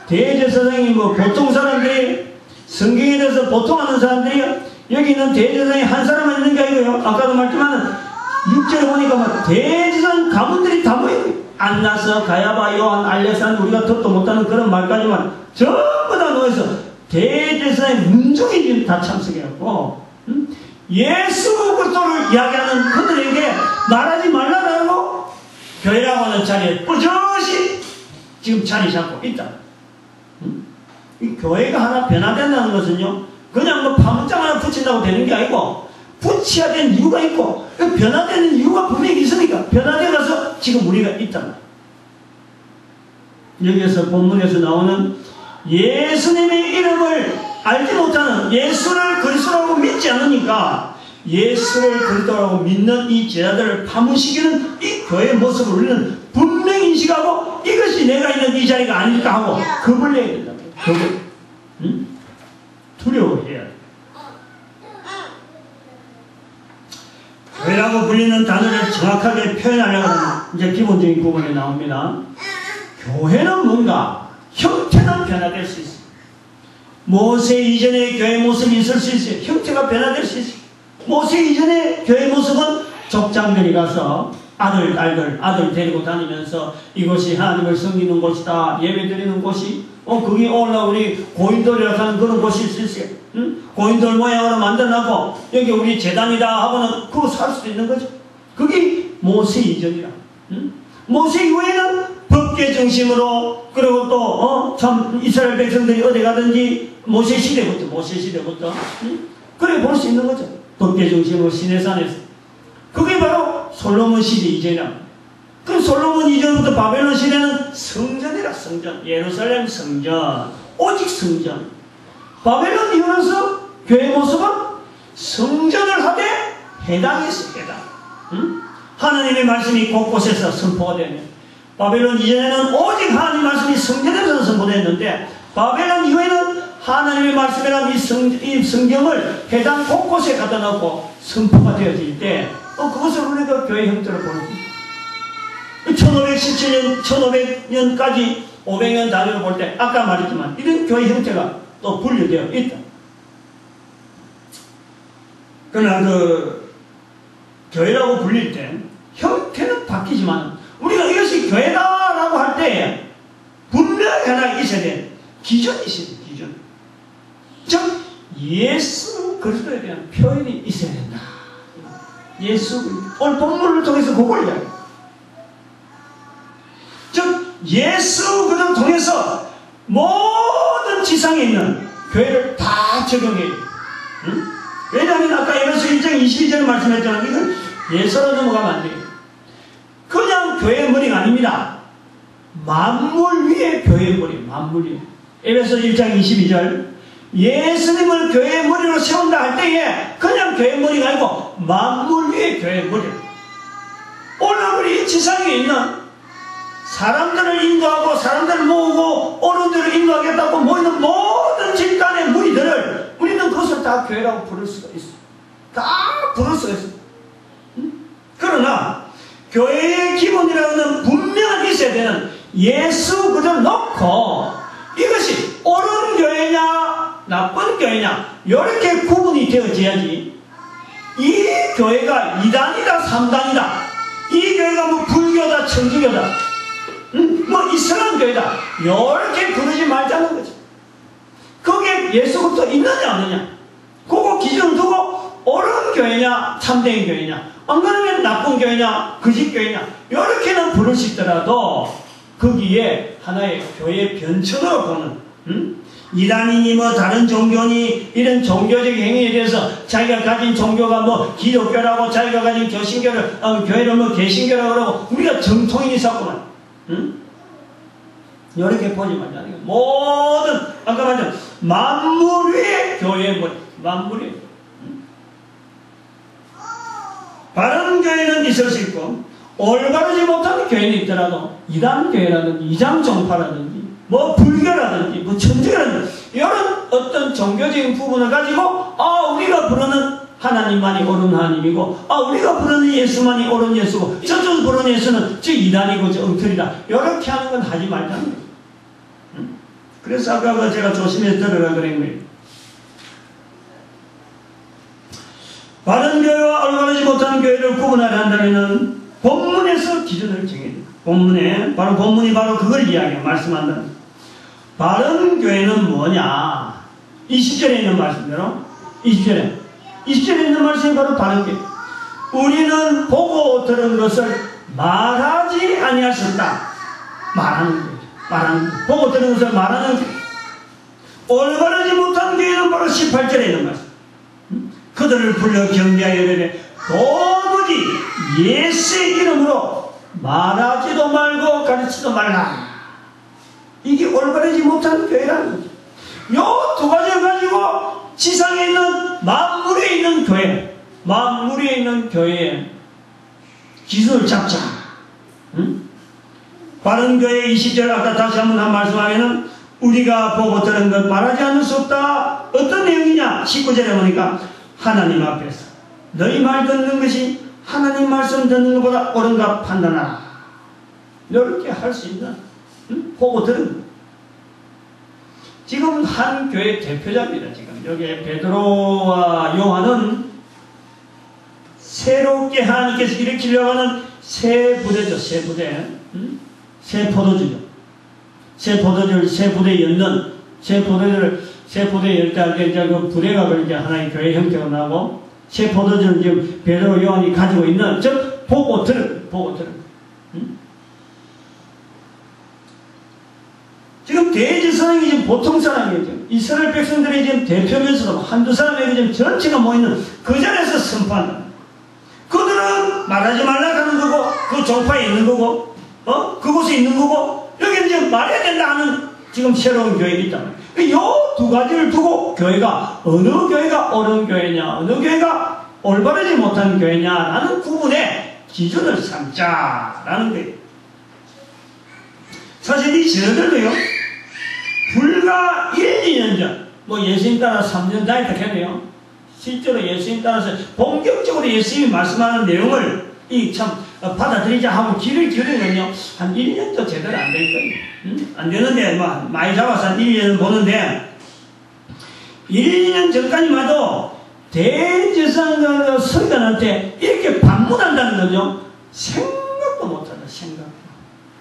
대제사장이 뭐 보통 사람들이, 성경에 대해서 보통 하는 사람들이, 여기 있는 대제사장이 한 사람만 있는 게 아니고요, 아까도 말했지만 6절에 보니까 막 대제사장 가문들이 다 모여요. 안나서, 가야바, 요한, 알렉산더, 우리가 듣도 못하는 그런 말까지만 전부 다 모여서 대제사장의 문중이 지금 다 참석해갖고 예수 그리스도를 이야기하는 그들에게 말하지 말라고 교회라고 하는 자리에 뿌듯이 지금 자리 잡고 있다. 이 교회가 하나 변화된다는 것은요, 그냥 뭐 파문장 하나 붙인다고 되는 게 아니고 붙여야 되는 이유가 있고, 변화되는 이유가 분명히 있으니까 변화되어 가서 지금 우리가 있다. 여기에서 본문에서 나오는 예수님의 이름을 알지 못하는, 예수를 그리스도라고 믿지 않으니까 예수를 그리스도라고 믿는 이 제자들을 파문시키는 이 교회의 모습을 우리는 분명히 인식하고 이것이 내가 있는 이 자리가 아닐까 하고 겁을 내야 된다고. 겁을. 두려워해야 돼. 교회라고 불리는 단어를 정확하게 표현하려고 하는 이제 기본적인 부분이 나옵니다. 교회는 뭔가 형태는 변화될 수 있어요. 모세 이전의 교회 모습이 있을 수 있어요. 형태가 변화될 수 있어요. 모세 이전의 교회 모습은 족장들이 가서 아들, 딸들, 아들 데리고 다니면서 이곳이 하나님을 섬기는 곳이다. 예배 드리는 곳이, 거기 우리 고인돌이라고 하는 그런 곳이 있어요. 응? 고인돌 모양으로 만들어놓고, 여기 우리 재단이다 하고는 그거 살 수도 있는 거죠. 그게 모세 이전이라. 응? 모세 이후에는 법계 중심으로, 그리고 또, 참, 이스라엘 백성들이 어디 가든지 모세 시대부터, 응? 그래 볼 수 있는 거죠. 법계 중심으로 시내산에서. 그게 바로 솔로몬 시대 이전이라. 그 솔로몬 이전부터 바벨론 시대는 성전이라, 성전. 예루살렘 성전. 오직 성전. 바벨론 이후로서 교회 모습은 성전을 하되 해당했어, 해당. 응? 하나님의 말씀이 곳곳에서 선포가 되면, 바벨론 이전에는 오직 하나님의 말씀이 성전에서 선포됐는데, 바벨론 이후에는 하나님의 말씀이란 이 성경을 해당 곳곳에 갖다 놓고 선포가 되어질 때, 그것을 우리가 교회 형태로 보는 겁니다. 1517년, 1500년까지 500년 단위로 볼 때, 아까 말했지만, 이런 교회 형태가 또 분류되어 있다. 그러나 교회라고 불릴 때, 형태는 바뀌지만, 우리가 이것이 교회다라고 할 때, 분명히 하나 있어야 돼. 기준이 있어야 돼, 기준. 즉, 예수 그리스도에 대한 표현이 있어야 된다. 오늘 본문을 통해서 그걸 이야기해요. 즉, 예수 그리스도를 통해서 모든 지상에 있는 교회를 다 적용해요. 응? 왜냐하면 아까 에베소 1장 22절에 말씀했잖아요. 이건 예서로 넘어가면 안 돼요. 그냥 교회의 머리가 아닙니다. 만물 위에 교회의 머리, 만물 위에. 에베소 1장 22절. 예수님을 교회의 머리로 세운다 할 때에 그냥 교회의 머리가 아니고 만물 위에 교회의 머리. 오늘 우리 지상에 있는 사람들을 인도하고 사람들을 모으고 어른들을 인도하겠다고 모이는 모든 집단의 무리들을 우리는 그것을 다 교회라고 부를 수가 있어. 다 부를 수가 있어. 그러나 교회의 기본이라는 분명히 있어야 되는 예수 그대로 놓고 이것이 옳은 교회냐 나쁜 교회냐 이렇게 구분이 되어져야지. 이 교회가 2단이다 3단이다 이 교회가 뭐 불교다 천주교다 뭐 이슬람 교회다 이렇게 부르지 말자는 거지. 거기에 예수부터 있느냐 없느냐 그거 기준을 두고 옳은 교회냐 참된 교회냐 안 그러면 나쁜 교회냐 거짓 교회냐 이렇게는 부를 수 있더라도 거기에 하나의 교회의 변천으로 보는 이단이니 뭐 다른 종교니 이런 종교적 행위에 대해서 자기가 가진 종교가 뭐 기독교라고 자기가 가진 교신교를 교회를 뭐 개신교라고 그러고 우리가 정통인이 샀구만. 이렇게 보지 말자는 거예요. 모든 아까 말한 만물 위에 교회의 머리 만물 위에 바른 교회는 있을 수 있고 올바르지 못한 교회는 있더라도 이단 교회라든지 이장종파라든지 뭐 불교라든지 뭐 천주교라든지 이런 어떤 종교적인 부분을 가지고 우리가 부르는 하나님만이 옳은 하나님이고 우리가 부르는 예수만이 옳은 예수고 저쪽 부르는 예수는 저 이단이고 저 엉터리다 이렇게 하는 건 하지 말자는 거예요. 그래서 아까 제가 조심해서 들으라 그런 거예요. 바른 교회와 올바르지 못한 교회를 구분하려 한다면 본문에서 기준을 정해야 돼요. 본문이 바로 그걸 이야기해요. 말씀한다. 바른 교회는 뭐냐? 20절에 있는 말씀대로 20절에 있는 말씀이 바로 바른 교회. 우리는 보고 들은 것을 말하지 아니할 수 없다. 말하는 거예요. 보고 들은 것을 말하는 교회. 올바르지 못한 교회는 바로 18절에 있는 말씀. 그들을 불러 경계하여 이르되 도무지 예수의 이름으로 말하지도 말고 가르치지도 말라. 이게 올바르지 못한 교회라는 거죠. 요 두 가지를 가지고 지상에 있는 만물에 있는 교회의 기준을 잡자. 바른 교회 20절 아까 다시 한번 말씀하면은 우리가 보고 들은 것 말하지 않을 수 없다. 어떤 내용이냐? 19절에 보니까 하나님 앞에서 너희 말 듣는 것이 하나님 말씀 듣는 것보다 옳은가 판단하라. 이렇게 할 수 있는 보고 들은 것. 지금 한 교회 대표자입니다. 지금 여기 베드로와 요한은 새롭게 하나님께서 일으키려고 하는 새 부대죠, 새 부대. 새 포도주죠. 새 포도주를 새 부대에 엮는, 새 부대에 열 때, 이제 그 부대가 이제 하나의 교회 형태가 나고, 새 포도주를 지금 베드로 요한이 가지고 있는, 즉, 보고 들은. 지금 대제사장이 지금 보통 사람이죠. 이스라엘 백성들의 지금 대표면서도 한두 사람에게 지금 전체가 모이는 그 자리에서 선포한다. 그들은 말하지 말라 하는 거고, 그 종파에 있는 거고, 그곳에 있는 거고, 여기는 지금 말해야 된다 하는 지금 새로운 교회가 있단 말이에요. 이 두 가지를 두고 교회가, 어느 교회가 옳은 교회냐, 어느 교회가 올바르지 못한 교회냐라는 구분의 기준을 삼자라는 거예요. 사실 이 제자들도요, 불과 1, 2년 전, 뭐 예수님 따라 3년 다녔다 했네요. 실제로 예수님 따라서 본격적으로 예수님이 말씀하는 내용을 받아들이자 하고 길을 기울이면요, 한 1년도 제대로 안 될 거예요. 안 되는데, 뭐, 많이 잡아서 한 1년을 보는데, 1, 2년 전까지만 해도 대제사장 서기관한테 이렇게 반문한다는 거죠. 생각도 못한다, 생각.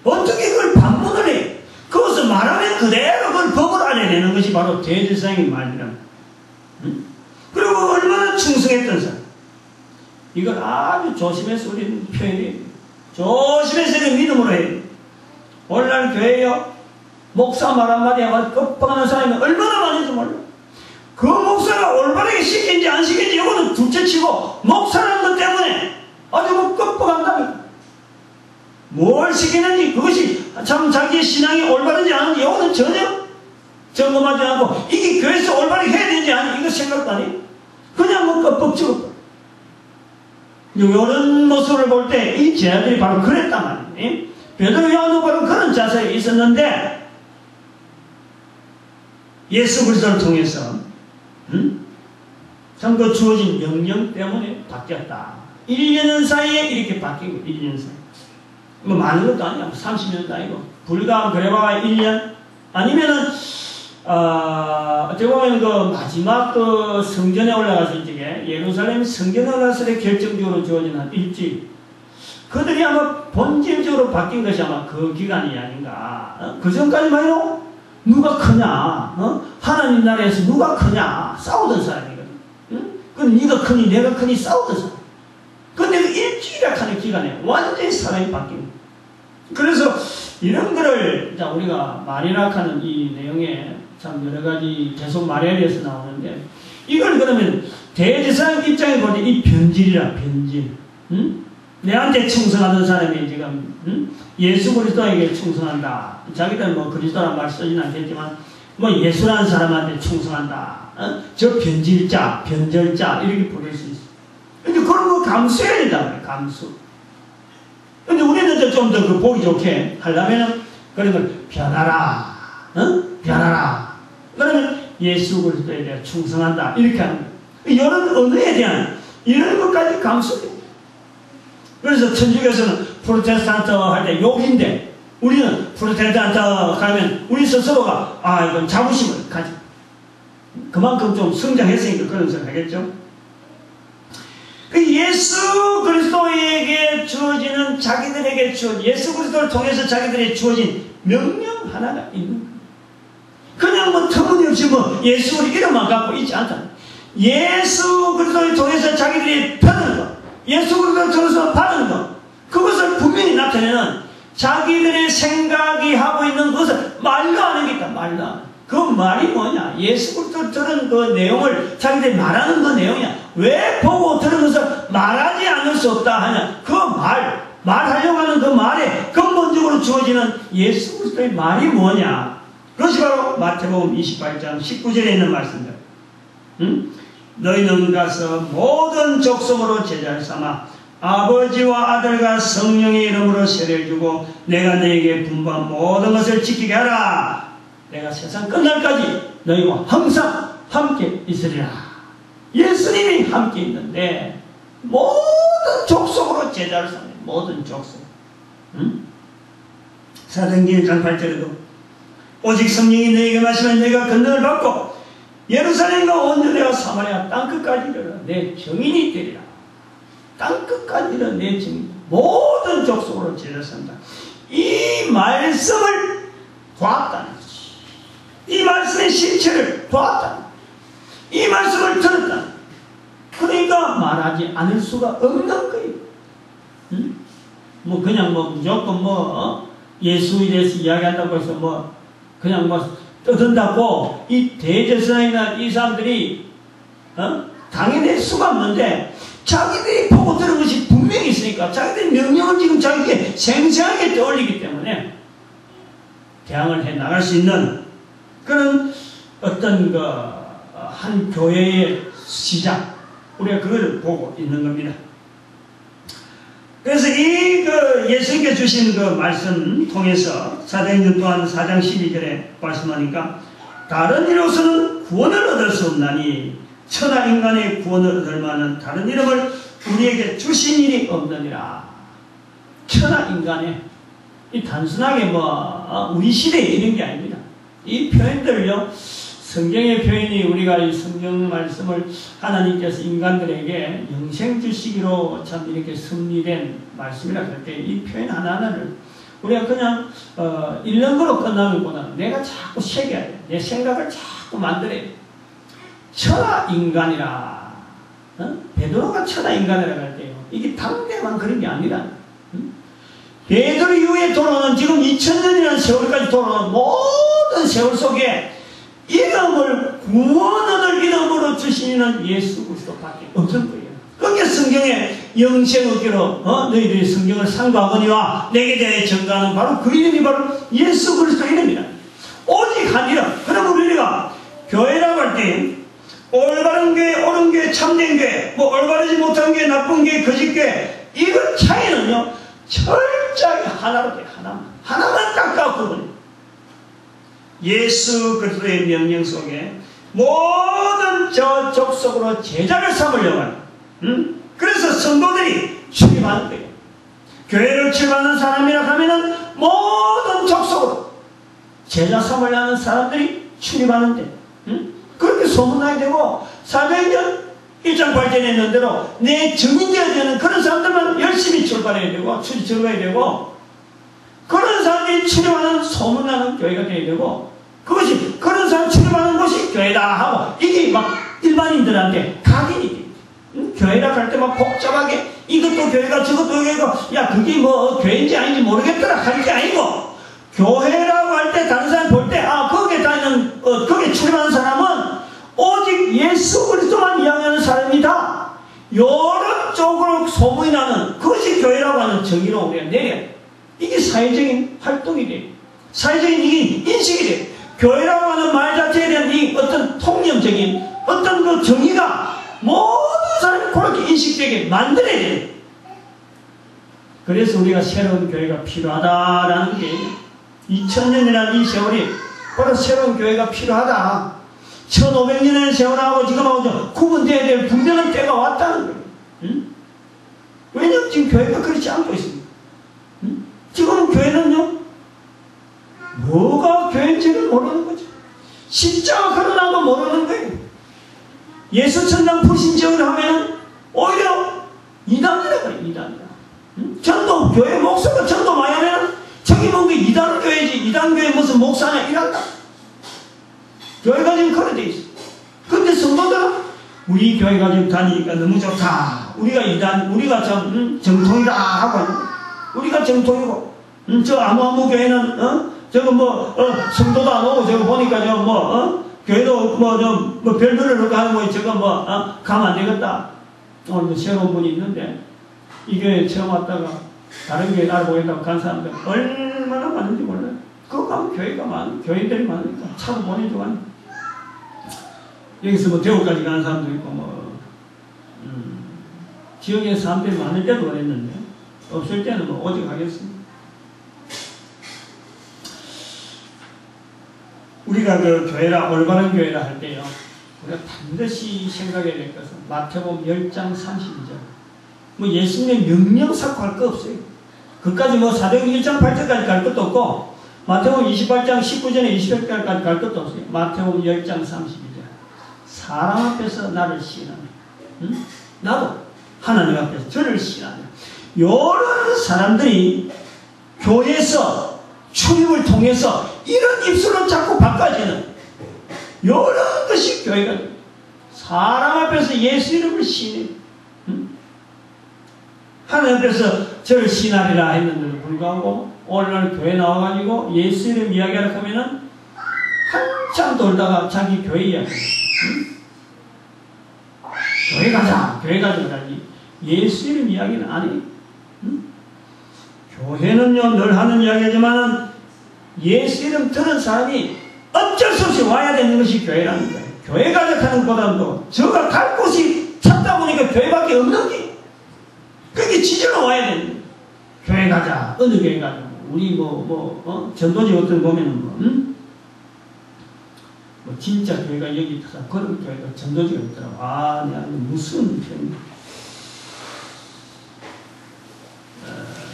어떻게 그걸 반문을 해? 그것을 말하면 그대로 그걸 법을 알아내는 것이 바로 대제사장의 말이란. 그리고 얼마나 충성했던 사람. 이걸 아주 조심해서 우리는 표현해야 돼요. 조심해서 믿음으로 해야 돼요. 오늘날 교회에요, 목사 말 한마디 하고 끝방하는 사람이 얼마나 많은지 몰라. 그 목사가 올바르게 시킨지 안 시킨지 이거는 둘째치고, 목사라는 것 때문에 아주 뭐 끝방한다면 뭘 시키는지, 그것이 참 자기의 신앙이 올바른지 아닌지 이거는 전혀 점검하지 않고, 이게 교회에서 올바르게 해야 되는지 아니, 이거 생각도 안 해. 그냥 뭐 껍질치고. 이런 모습을 볼 때 이 제자들이 바로 그랬단 말이에요. 베드로 요한도 바로 그런 자세에 있었는데, 예수 그리스도를 통해서 참 그 주어진 명령 때문에 바뀌었다. 1년 사이에 이렇게 바뀐 거예요. 1년 사이에. 뭐 많은 것도 아니야. 30년도 아니고. 불과 그래봐야 1년? 아니면은, 어떻게 보면 그 마지막 그 성전에 올라갔을 적에, 예루살렘 성전에 올라갔을 때 결정적으로 주어진 한 일주일. 그들이 아마 본질적으로 바뀐 것이 아마 그 기간이 아닌가. 그 전까지만 해도 누가 크냐, 하나님 나라에서 누가 크냐, 싸우던 사람이거든. 그럼 네가 크니 내가 크니 싸우던 사람. 근데 그 일주일이라 하는 기간에 완전히 사람이 바뀐 거예요. 그래서 이런 거를 우리가 말이라 하는 이 내용에 참 여러 가지 계속 말해야 돼서 나오는데, 이걸 그러면 대제사장 입장에 볼 때 이 변질이라, 변질. 내한테 충성하던 사람이 지금 예수 그리스도에게 충성한다. 자기들 뭐 그리스도란 말 쓰지는 않겠지만 뭐 예수라는 사람한테 충성한다. 저 변질자, 변절자 이렇게 부를 수 있어. 근데 그런 거 감수해야 된다. 감수. 근데 우리는 좀 더 그 보기 좋게 하려면 그런 걸 변하라. 변하라. 그러면 예수 그리스도에 대해 충성한다. 이렇게 하는 거예요. 이런 언어에 대한 이런 것까지 감수해요. 그래서 천주교에서는 프로테스탄트 할 때 욕인데, 우리는 프로테스탄트 가면 우리 스스로가 이건 자부심을 가지. 그만큼 좀 성장했으니까 그런 생각 하겠죠. 예수 그리스도에게 주어지는, 자기들에게 주어진, 예수 그리스도를 통해서 자기들에게 주어진 명령 하나가 있는 거예요. 그냥 뭐 터무니없이 뭐 예수 이름만 갖고 있지 않다. 예수 그리스도를 통해서 자기들이 펴는 것, 예수 그리스도를 통해서 받는 것, 그것을 분명히 나타내는 자기들의 생각이 하고 있는 것을 말로 하는 게 있다. 말로. 그 말이 뭐냐? 예수 그리스도를 들은 그 내용을 자기들이 말하는 그 내용이야. 왜 보고 들은 것을 말하지 않을 수 없다 하냐? 그 말하려고 하는 그 말에 근본적으로 주어지는 예수 그리스도의 말이 뭐냐? 그것이 바로 마태복음 28장 19절에 있는 말씀입니다. 너희는 가서 모든 족속으로 제자를 삼아 아버지와 아들과 성령의 이름으로 세례를 주고 내가 너희에게 분부한 모든 것을 지키게 하라. 내가 세상 끝날까지 너희와 항상 함께 있으리라. 예수님이 함께 있는데 모든 족속으로 제자를 삼아. 모든 족속. 사도행전 1장 8절에도 오직 성령이 너희에게 마시면 너희가 권능을 받고 예루살렘과 온 유대와 사마리아 땅끝까지 이르러 내 증인이 되리라. 땅끝까지 이르러 내 증인. 모든 족속으로 제자 삼다. 이 말씀을 보았다는 거지. 이 말씀의 실체를 보았다는 거지. 이 말씀을 들었다. 그러니까 말하지 않을 수가 없는 거예요. 응? 뭐 그냥 뭐 무조건 뭐 예수에 대해서 이야기한다고 해서 뭐 그냥 뭐 떠든다고 이 대제사장이나 이 사람들이 당연히 수가 없는데 자기들이 보고 들은 것이 분명히 있으니까 자기들이 명령을 지금 자기에게 생생하게 떠올리기 때문에 대항을 해 나갈 수 있는 그런 어떤 한 교회의 시작, 우리가 그걸 보고 있는 겁니다. 그래서 예수님께 주신 그 말씀 통해서 사도행전 또한 4장 12절에 말씀하니까 다른 이로서는 구원을 얻을 수 없나니 천하 인간의 구원을 얻을 만한 다른 이름을 우리에게 주신 일이 없느니라. 천하 인간의 이 단순하게 우리 시대에 이런 게 아닙니다. 이 표현들을요, 성경의 표현이 우리가 이 성경 말씀을 하나님께서 인간들에게 영생 주시기로 참 이렇게 섭리된 말씀이라 할 때 이 표현 하나하나를 우리가 그냥 읽는 거로 끝나는 것보다는 내가 자꾸 새겨야 돼. 내 생각을 자꾸 만들어야 돼. 천하 인간이라. 베드로가 천하 인간이라고 할 때요, 이게 당대만 그런 게 아니라 베드로 이후에 돌아오는 지금 2000년이라는 세월까지 돌아오는 모든 세월 속에 이름을 구원을 이름으로 주시는 예수 그리스도밖에 없을 거예요. 그게 성경에 영생 얻기로 너희들이 성경을 상고하거니와 내게 대해 증거하는 바로 그 이름이 바로 예수 그리스도 이름이다. 오직 한 이름. 그럼 우리가 교회라고 할 때 올바른 교회, 옳은 교회, 참된 교회, 올바르지 못한 교회, 나쁜 교회, 거짓 교회, 이거 차이는요 철저하게 하나로 돼. 하나만 딱 구분해. 예수 그리스도의 명령 속에 모든 저 족속으로 제자를 삼으려고 하는, 그래서 성도들이 출입하는 거예요. 교회를 출입하는 사람이라 하면은 모든 족속으로 제자 삼으려는 사람들이 출입하는데, 그렇게 소문나야 되고, 사도행전 1장 8절에 있는 대로 내 증인되어야 되는 그런 사람들만 열심히 출발해야 되고 출입해야 되고, 그런 사람들이 출입하는 소문나는 교회가 되어야 되고, 그것이 그런 사람 출입하는 것이 교회다 하고, 이게 막 일반인들한테 각인이 돼. 교회라 할 때 막 복잡하게 이것도 교회가 저것도 교회가, 야 그게 교회인지 아닌지 모르겠더라 할 게 아니고, 교회라고 할 때 다른 사람 볼 때 거기에 다니는 거기에 출입하는 사람은 오직 예수 그리스도만 이야기하는 사람이다, 여러 쪽으로 소문이 나는 그것이 교회라고 하는 정의로 우리가 내려. 이게 사회적인 활동이 돼. 사회적인 이게 인식이 돼. 교회라고 하는 말 자체에 대한 이 어떤 통념적인 어떤 그 정의가 모든 사람이 그렇게 인식되게 만들어야 돼. 그래서 우리가 새로운 교회가 필요하다라는 게, 2000년이라는 이 세월이 바로 새로운 교회가 필요하다. 1500년의 세월하고 지금하고 구분되어야 될 분명한 때가 왔다는 거예요. 왜냐하면 지금 교회가 그렇지 않고 있습니다. 지금 교회는요, 뭐가 교회인지를 모르는 거죠. 십자가 그러는 거 모르는 거예요. 예수 천당 불신지역을 하면 오히려 이단이라고 해요. 이단이라. 전도 교회 목사가 전도 많이 하면 저기 뭔가 이단 교회지, 이단 교회 무슨 목사냐 이란다. 교회가 지금 그렇게 돼 있어. 근데 성도들은 우리 교회가 지금 다니니까 너무 좋다. 우리가 이단, 우리가 정통이다 하고, 우리가 정통이고, 저 아무 교회는 저거 성도도 안 오고, 저거 보니까 교회도 별들을 넣고 하는 거, 저거 가면 안 되겠다. 오늘 새로운 분이 있는데, 이 교회에 처음 왔다가 다른 교회 알아보겠다고 간 사람들 얼마나 많은지 몰라요. 그거 가면 교회가 교인들이 많으니까 차로 보내주고 하니. 여기서 대구까지 가는 사람도 있고, 지역에 사람들이 많을 때도 그랬는데, 없을 때는 오직 하겠습니다. 우리가 그 교회라, 올바른 교회라 할 때요, 우리가 반드시 생각해야 될 것은 마태복음 10장 32절. 예수님의 명령 삭고할 거 없어요. 그까지 사도행전 1장 8절까지 갈 것도 없고, 마태복음 28장 19절에 20절까지 갈 것도 없어요. 마태복음 10장 32절. 사람 앞에서 나를 시인하네. 나도 하나님 앞에서 저를 시인하네. 이런 사람들이 교회에서 출입을 통해서 이런 입술로 자꾸 바꿔지는 이런 것이 교회가 사람 앞에서 예수 이름을 시인해. 하나님 앞에서 저를 신하리라 했는데도 불구하고 오늘날 교회 나와가지고 예수 이름 이야기하라 하면은 한참 돌다가 자기 교회 이야기. 교회 가자, 교회 가자. 예수 이름 이야기는 안 해. 교회는요, 늘 하는 이야기지만 예수 이름 들은 사람이 어쩔 수 없이 와야 되는 것이 교회라는 거예요. 교회 가자 하는 것보다도 저가 갈 곳이 찾다 보니까 교회밖에 없는 게 그게 지저로 와야 되는 거예요. 교회 가자. 어느 교회 가자. 우리 전도지 어떤 보면은 진짜 교회가 여기 있어서 그런 교회가 전도지가 있더라고. 아, 내가 무슨 편이야.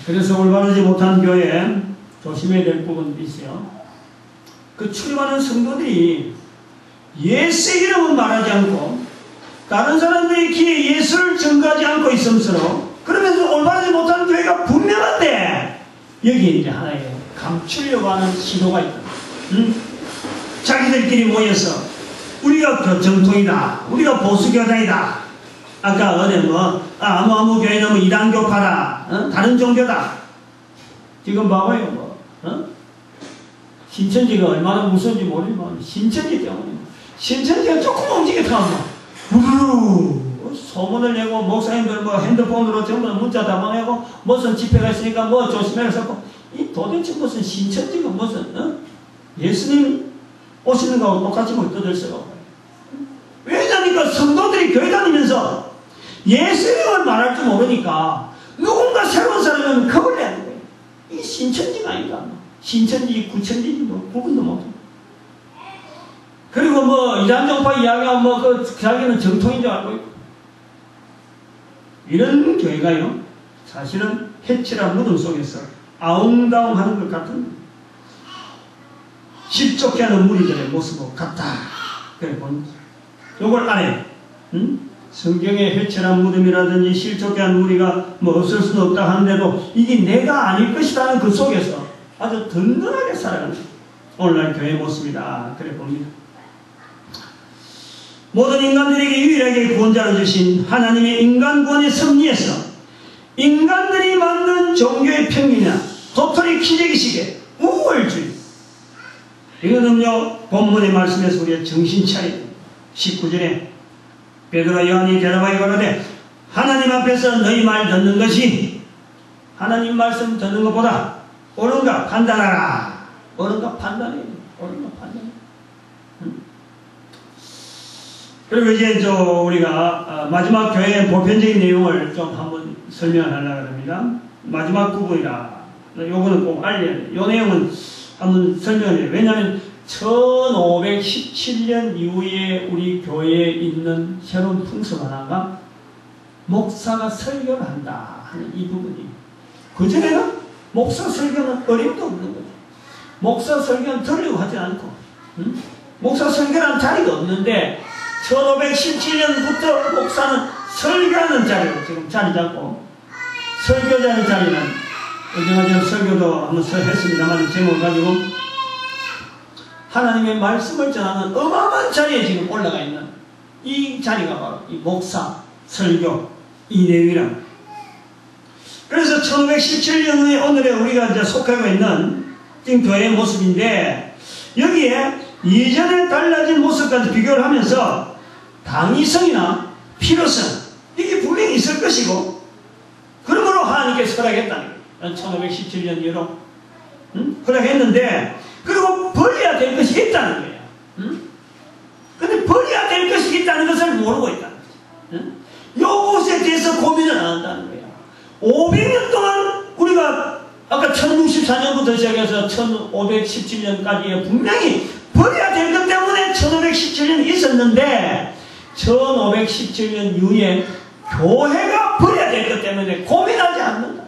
그래서 올바르지 못한 교회에 조심해야 될 부분들이 있어요. 그 출입하는 성도들이 예수 이름은 말하지 않고 다른 사람들의 귀에 예수를 전가하지 않고 있음서로 그러면서 올바르지 못한 교회가 분명한데 여기에 이제 하나의 감추려고 하는 시도가 있다. 자기들끼리 모여서 우리가 정통이다. 우리가 보수교단이다. 아까 어제 아무 교회는 이단교파다. 다른 종교다. 지금 봐봐요. 신천지가 얼마나 무서운지 모르지만 신천지 때문에 신천지가 조금 움직였다면 우르르 소문을 내고 목사님들 핸드폰으로 전부 다 문자 담아내고 무슨 집회가 있으니까 조심해라 했고 이 도대체 무슨 신천지가 무슨 예수님 오시는 거하고 똑같이 떠들썩 하고 왜냐니까 성도들이 교회 다니면서 예수님을 말할 줄 모르니까 누군가 새로운 사람이면 겁을 내는 거예요. 이게 신천지가 아닌가. 신천지, 구천지, 구분도 못해. 그리고 이단종파 이야기하면 자기는 정통인 줄 알고 있고. 이런 교회가요, 사실은 해치란 무덤 속에서 아웅다웅 하는 것 같은 십족해 하는 무리들의 모습과 같다. 그래 보는 거죠. 요걸 안에, 성경의 회칠한 무덤이라든지 실족한 무리가 없을 수는 없다 하는데도 이게 내가 아닐 것이라는 그 속에서 아주 든든하게 살아가는 오늘날 교회의 모습이다. 그래 봅니다. 모든 인간들에게 유일하게 구원자를 주신 하나님의 인간 구원의 섭리에서 인간들이 만든 종교의 평균이나 도토리 키재기식의 우월주의 이거는요 본문의 말씀에서 우리가 정신 차리고 19절에 베드로와 요한이 대답하여 가로되 하나님 앞에서 너희 말 듣는 것이 하나님 말씀 듣는 것보다 옳은가 판단하라. 옳은가 판단해. 옳은가 판단해. 그리고 이제 우리가 마지막 교회의 보편적인 내용을 좀 한번 설명하려고 합니다. 마지막 구분이라. 요거는 꼭 알려야 돼요. 요 내용은 한번 설명을 해요. 왜냐하면 1517년 이후에 우리 교회에 있는 새로운 풍습 하나가 목사가 설교를 한다 하는 이 부분이 그전에는 목사 설교는 어림도 없는 거죠. 목사 설교는 들으려고 하지 않고 목사 설교라는 자리가 없는데 1517년부터 목사는 설교하는 자리로 지금 자리 잡고 설교자의 자리는 어제가 제가 설교도 한번 했습니다만 제목을 가지고 하나님의 말씀을 전하는 어마어마한 자리에 지금 올라가 있는 이 자리가 바로 이 목사, 설교, 이 내용이랍니다. 그래서 1517년의 오늘에 우리가 이제 속하고 있는 지금 교회의 모습인데 여기에 이전에 달라진 모습까지 비교를 하면서 당위성이나 필요성 이게 분명히 있을 것이고 그러므로 하나님께서 허락했다는 거예요. 1517년 이후로 허락했는데 그리고 버려야 될 것이 있다는 거예요. 근데 버려야 될 것이 있다는 것을 모르고 있다는 거죠. 요것에 대해서 고민을 안 한다는 거예요. 500년 동안 우리가 아까 1064년부터 시작해서 1517년까지에 분명히 버려야 될 것 때문에 1517년이 있었는데 1517년 이후에 교회가 버려야 될 것 때문에 고민하지 않는다.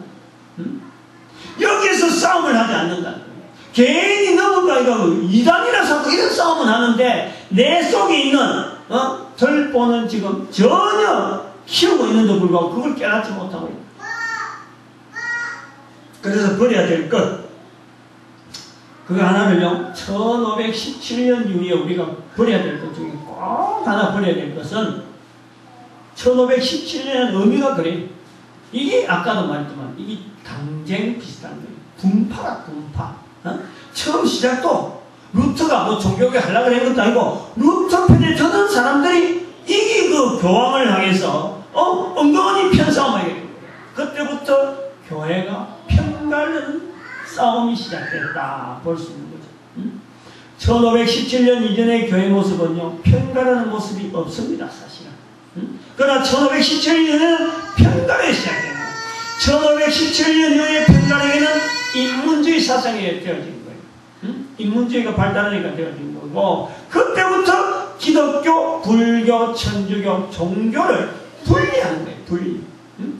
여기에서 싸움을 하지 않는다. 개인이 넘어가 이단이라서 이런 싸움은 하는데 내 속에 있는 들보는 지금 전혀 키우고 있는데 불구하고 그걸 깨닫지 못하고 있다. 그래서 버려야 될 것. 그거 하나를요, 1517년 이후에 우리가 버려야 될 것 중에 꼭 하나 버려야 될 것은 1517년 의미가 그래. 이게 아까도 말했지만 이게 당쟁 비슷한 거예요. 분파라, 분파. 어? 처음 시작도 루터가 뭐 종교계 하려고 한 것도 아니고 루터 편에 드는 사람들이 이게 그 교황을 향해서 은근히 편싸움하게 된 거예요. 그때부터 교회가 편가르는 싸움이 시작됐다 볼 수 있는 거죠. 1517년 이전의 교회 모습은요, 편가르는 모습이 없습니다, 사실은. 그러나 1517년에는 편가르기 시작된 거예요. 1517년 이후에 편가르기는 인문주의 사상이 되어진 거예요. 인문주의가 발달하니까 되어진 거고, 그때부터 기독교, 불교, 천주교, 종교를 분리하는 거예요, 분리.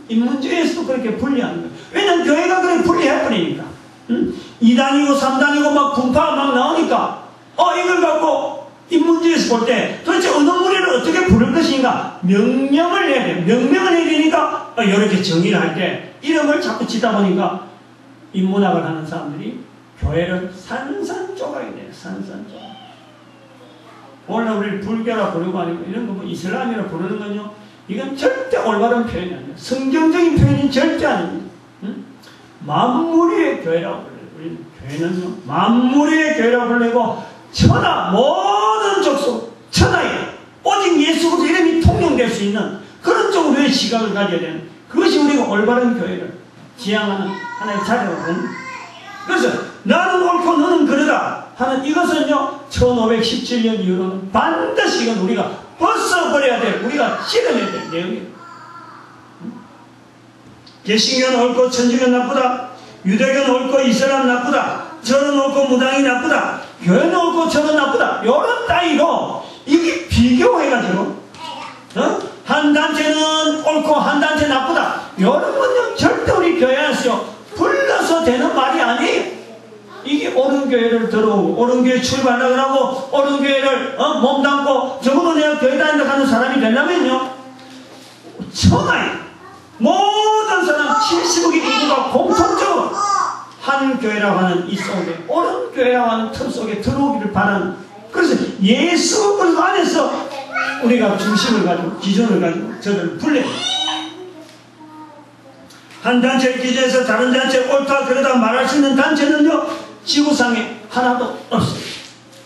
인문주의에서도 그렇게 분리하는 거예요. 왜냐면 교회가 그렇게 분리해버리니까. 2단이고 3단이고 막 분파가 막 나오니까, 이걸 갖고 인문주의에서 볼 때 도대체 어느 무리를 어떻게 부를 것인가 명명을 해야 돼요. 명명을 해야 되니까 이렇게 정의를 할 때 이름을 자꾸 짓다 보니까 인문학을 하는 사람들이 교회를 산산조각이 돼요. 산산조각. 오늘 우리 불교라 부르고 아니고 이런 거 뭐 이슬람이라 부르는 건요, 이건 절대 올바른 표현이 아니에요. 성경적인 표현이 절대 아닙니다. 만무리의 교회라고 불러요. 우리는 교회는요, 만무리의 교회라고 불리고, 천하, 모든 족속, 천하에 오직 예수 그리스도 이름이 통용될 수 있는 그런 쪽으로의 시각을 가져야 되는, 그것이 우리가 올바른 교회를 지향하는 하나의 자료거든. 그래서 나는 옳고 너는 그러다 하는 이것은요, 1517년 이후로는 반드시 이건 우리가 벗어버려야 될, 우리가 실현해야 될 내용이에요. 개신교는 옳고 천주교는 나쁘다, 유대교는 옳고 이슬람 나쁘다, 저는 옳고 무당이 나쁘다, 교회는 옳고 저는 나쁘다, 이런 따위로 이게 비교해가지고 한 단체는 옳고 한 단체 나쁘다, 이런 건요 절대 우리 교회 안에서 불러서 되는 말이 아니에요. 이게 옳은 교회를 들어오고 옳은 교회 출발하려고 하고 옳은 교회를 몸담고 적어도 내가 교회 다닌다고 하는 사람이 되려면요, 천하에 모든 사람 70억의 인구가 공통적으로 한 교회라고 하는 이 속에, 옳은 교회라고 하는 틀 속에 들어오기를 바라는, 그래서 예수 그리스도 안에서 우리가 중심을 가지고 기준을 가지고 저를 불러요. 한 단체를 기준해서 다른 단체 옳다 그러다 말할 수 있는 단체는요, 지구상에 하나도 없어요.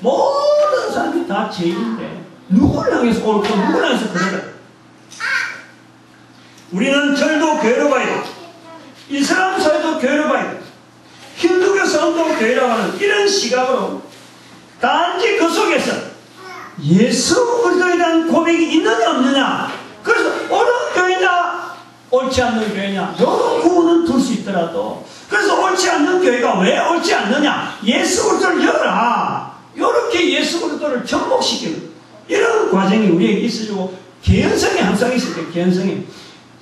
모든 사람이 다 죄인인데 누구를 향해서 옳고 누구를 향해서 그러다. 우리는 절도 교회로 봐야 돼. 이슬람 사회도 교회로 봐야 돼. 힌두교 사람도 교회라고 하는 이런 시각으로 단지 그 속에서 예수 그리스도에 대한 고백이 있느냐 없느냐, 그래서 옳은 교회냐 옳지 않는 교회냐 이런 구분은 둘 수 있더라도, 그래서 옳지 않는 교회가 왜 옳지 않느냐, 예수 그리스도를 열어라, 이렇게 예수 그리스도를 접목시키는 이런 과정이 우리에게 있어주고, 개연성이 항상 있을 때, 개연성이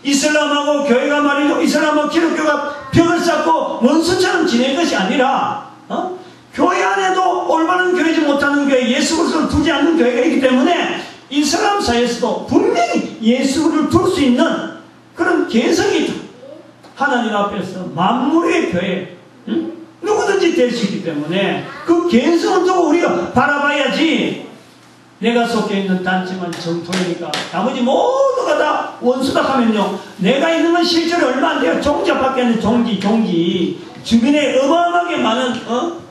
이슬람하고 교회가 말이죠, 이슬람하고 기독교가 벽을 쌓고 원수처럼 지낼 것이 아니라 교회 안에도 올바른 교회지 못하는 교회, 예수 그리스도를 두지 않는 교회가 있기 때문에 이슬람 사회에서도 분명히 예수 그리스도를 둘 수 있는 그런 개성이 있다. 하나님 앞에서 만물의 교회, 누구든지 될 수 있기 때문에 그 개성을 두고 우리가 바라봐야지, 내가 속해 있는 단체만 정토이니까 나머지 모두가 다 원수다 하면요, 내가 있는 건 실제로 얼마 안 돼요. 종자밖에 안 돼. 종기 주변에 어마어마하게 많은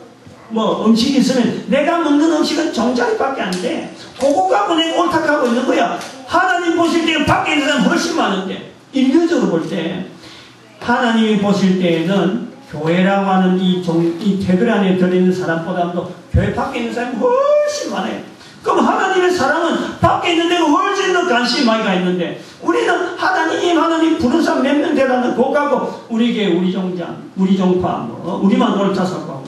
음식이 있으면 내가 먹는 음식은 종자리밖에 안 돼. 그거 갖고 내가 옳다하고 있는 거야. 하나님 보실 때는 밖에 있는 사람 훨씬 많은데, 인류적으로 볼 때 하나님이 보실 때에는 교회라고 하는 이 테두리 안에 들어있는 사람보다도 교회 밖에 있는 사람이 훨씬 많아요. 그럼 하나님의 사랑은 밖에 있는 데가 훨씬 더 관심이 많이 가 있는데, 우리는 하나님 부른 사람 몇 명 되라는 그거 갖고 우리에게 우리 종자, 우리 종파, 우리만 옳다서고 하고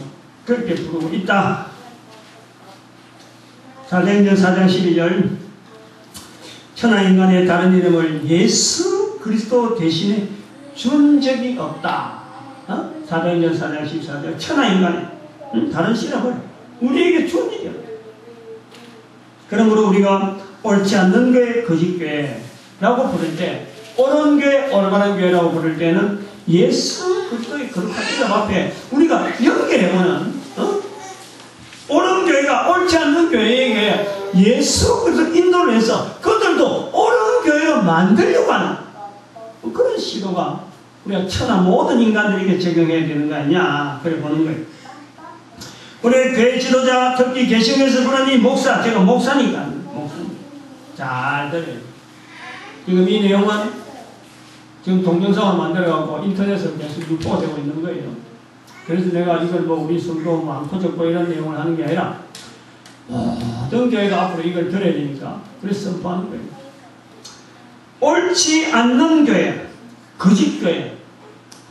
그렇게 부르고 있다. 사도행전 4장 12절, 천하인간의 다른 이름을 예수 그리스도 대신에 준 적이 없다. 사도행전 4장 14절, 천하인간의 다른 신학을 우리에게 준 적이 없다. 그러므로 우리가 옳지 않는 교회, 거짓교회라고 부를 때, 옳은 교회, 올바른 교회라고 부를 때는 예수 그리스도의 거룩한 이름 앞에 우리가 연결해보는 옳은 교회가 옳지 않는 교회에게 예수 그리스도 인도를 해서 그들도 옳은 교회로 만들려고 하는 그런 시도가 우리가 천하 모든 인간들에게 적용해야 되는 거 아니냐 그래 보는 거예요. 우리 교회 지도자 특히 개신교에서 부르는 이 목사, 제가 목사니까 잘 들어요. 지금 이 내용은 지금 동영상을 만들어갖고 인터넷에 계속 유포가 되고 있는 거예요. 그래서 내가 이걸 뭐 우리 성도 많고 적고 이런 내용을 하는 게 아니라 모든 교회가 앞으로 이걸 들어야 되니까 그래서 선포하는 거예요. 옳지 않는 교회, 거짓 교회,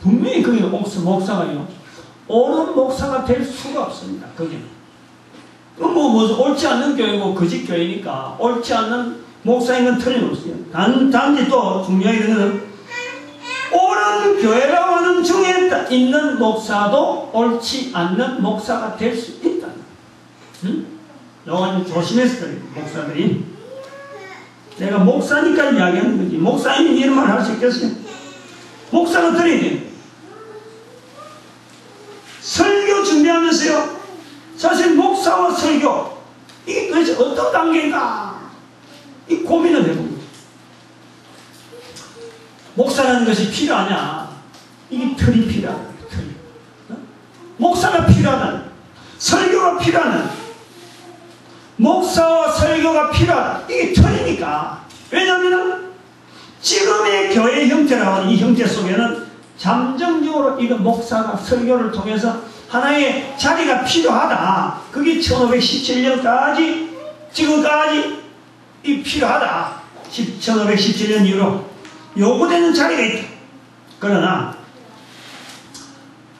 분명히 그게 목사가요 옳은 목사가 될 수가 없습니다. 그게 무슨 옳지 않는 교회고 거짓 교회니까 옳지 않는 목사인 건 틀림없어요. 단지 또 중요하게 되는 것은 옳은 교회라고 하는 중에 있는 목사도 옳지 않는 목사가 될 수 있다. 요거 조심해서 그래요. 목사들이 내가 목사니까 이야기하는 거지. 목사님이 이런 말 할 수 있겠어요? 목사가 드려야 돼요. 설교 준비하면서요. 사실 목사와 설교 이게 도대체 어떤 단계인가 이 고민을 해봅니다. 목사라는 것이 필요하냐? 이게 틀이 필요하다. 틀. 목사가 필요하다. 설교가 필요하다. 목사와 설교가 필요하다. 이게 틀이니까. 왜냐하면 지금의 교회 형태라고 하는 이 형태 속에는 잠정적으로 이런 목사가 설교를 통해서 하나의 자리가 필요하다. 그게 1517년까지 지금까지 이 필요하다. 1517년 이후로 요구되는 자리가 있다. 그러나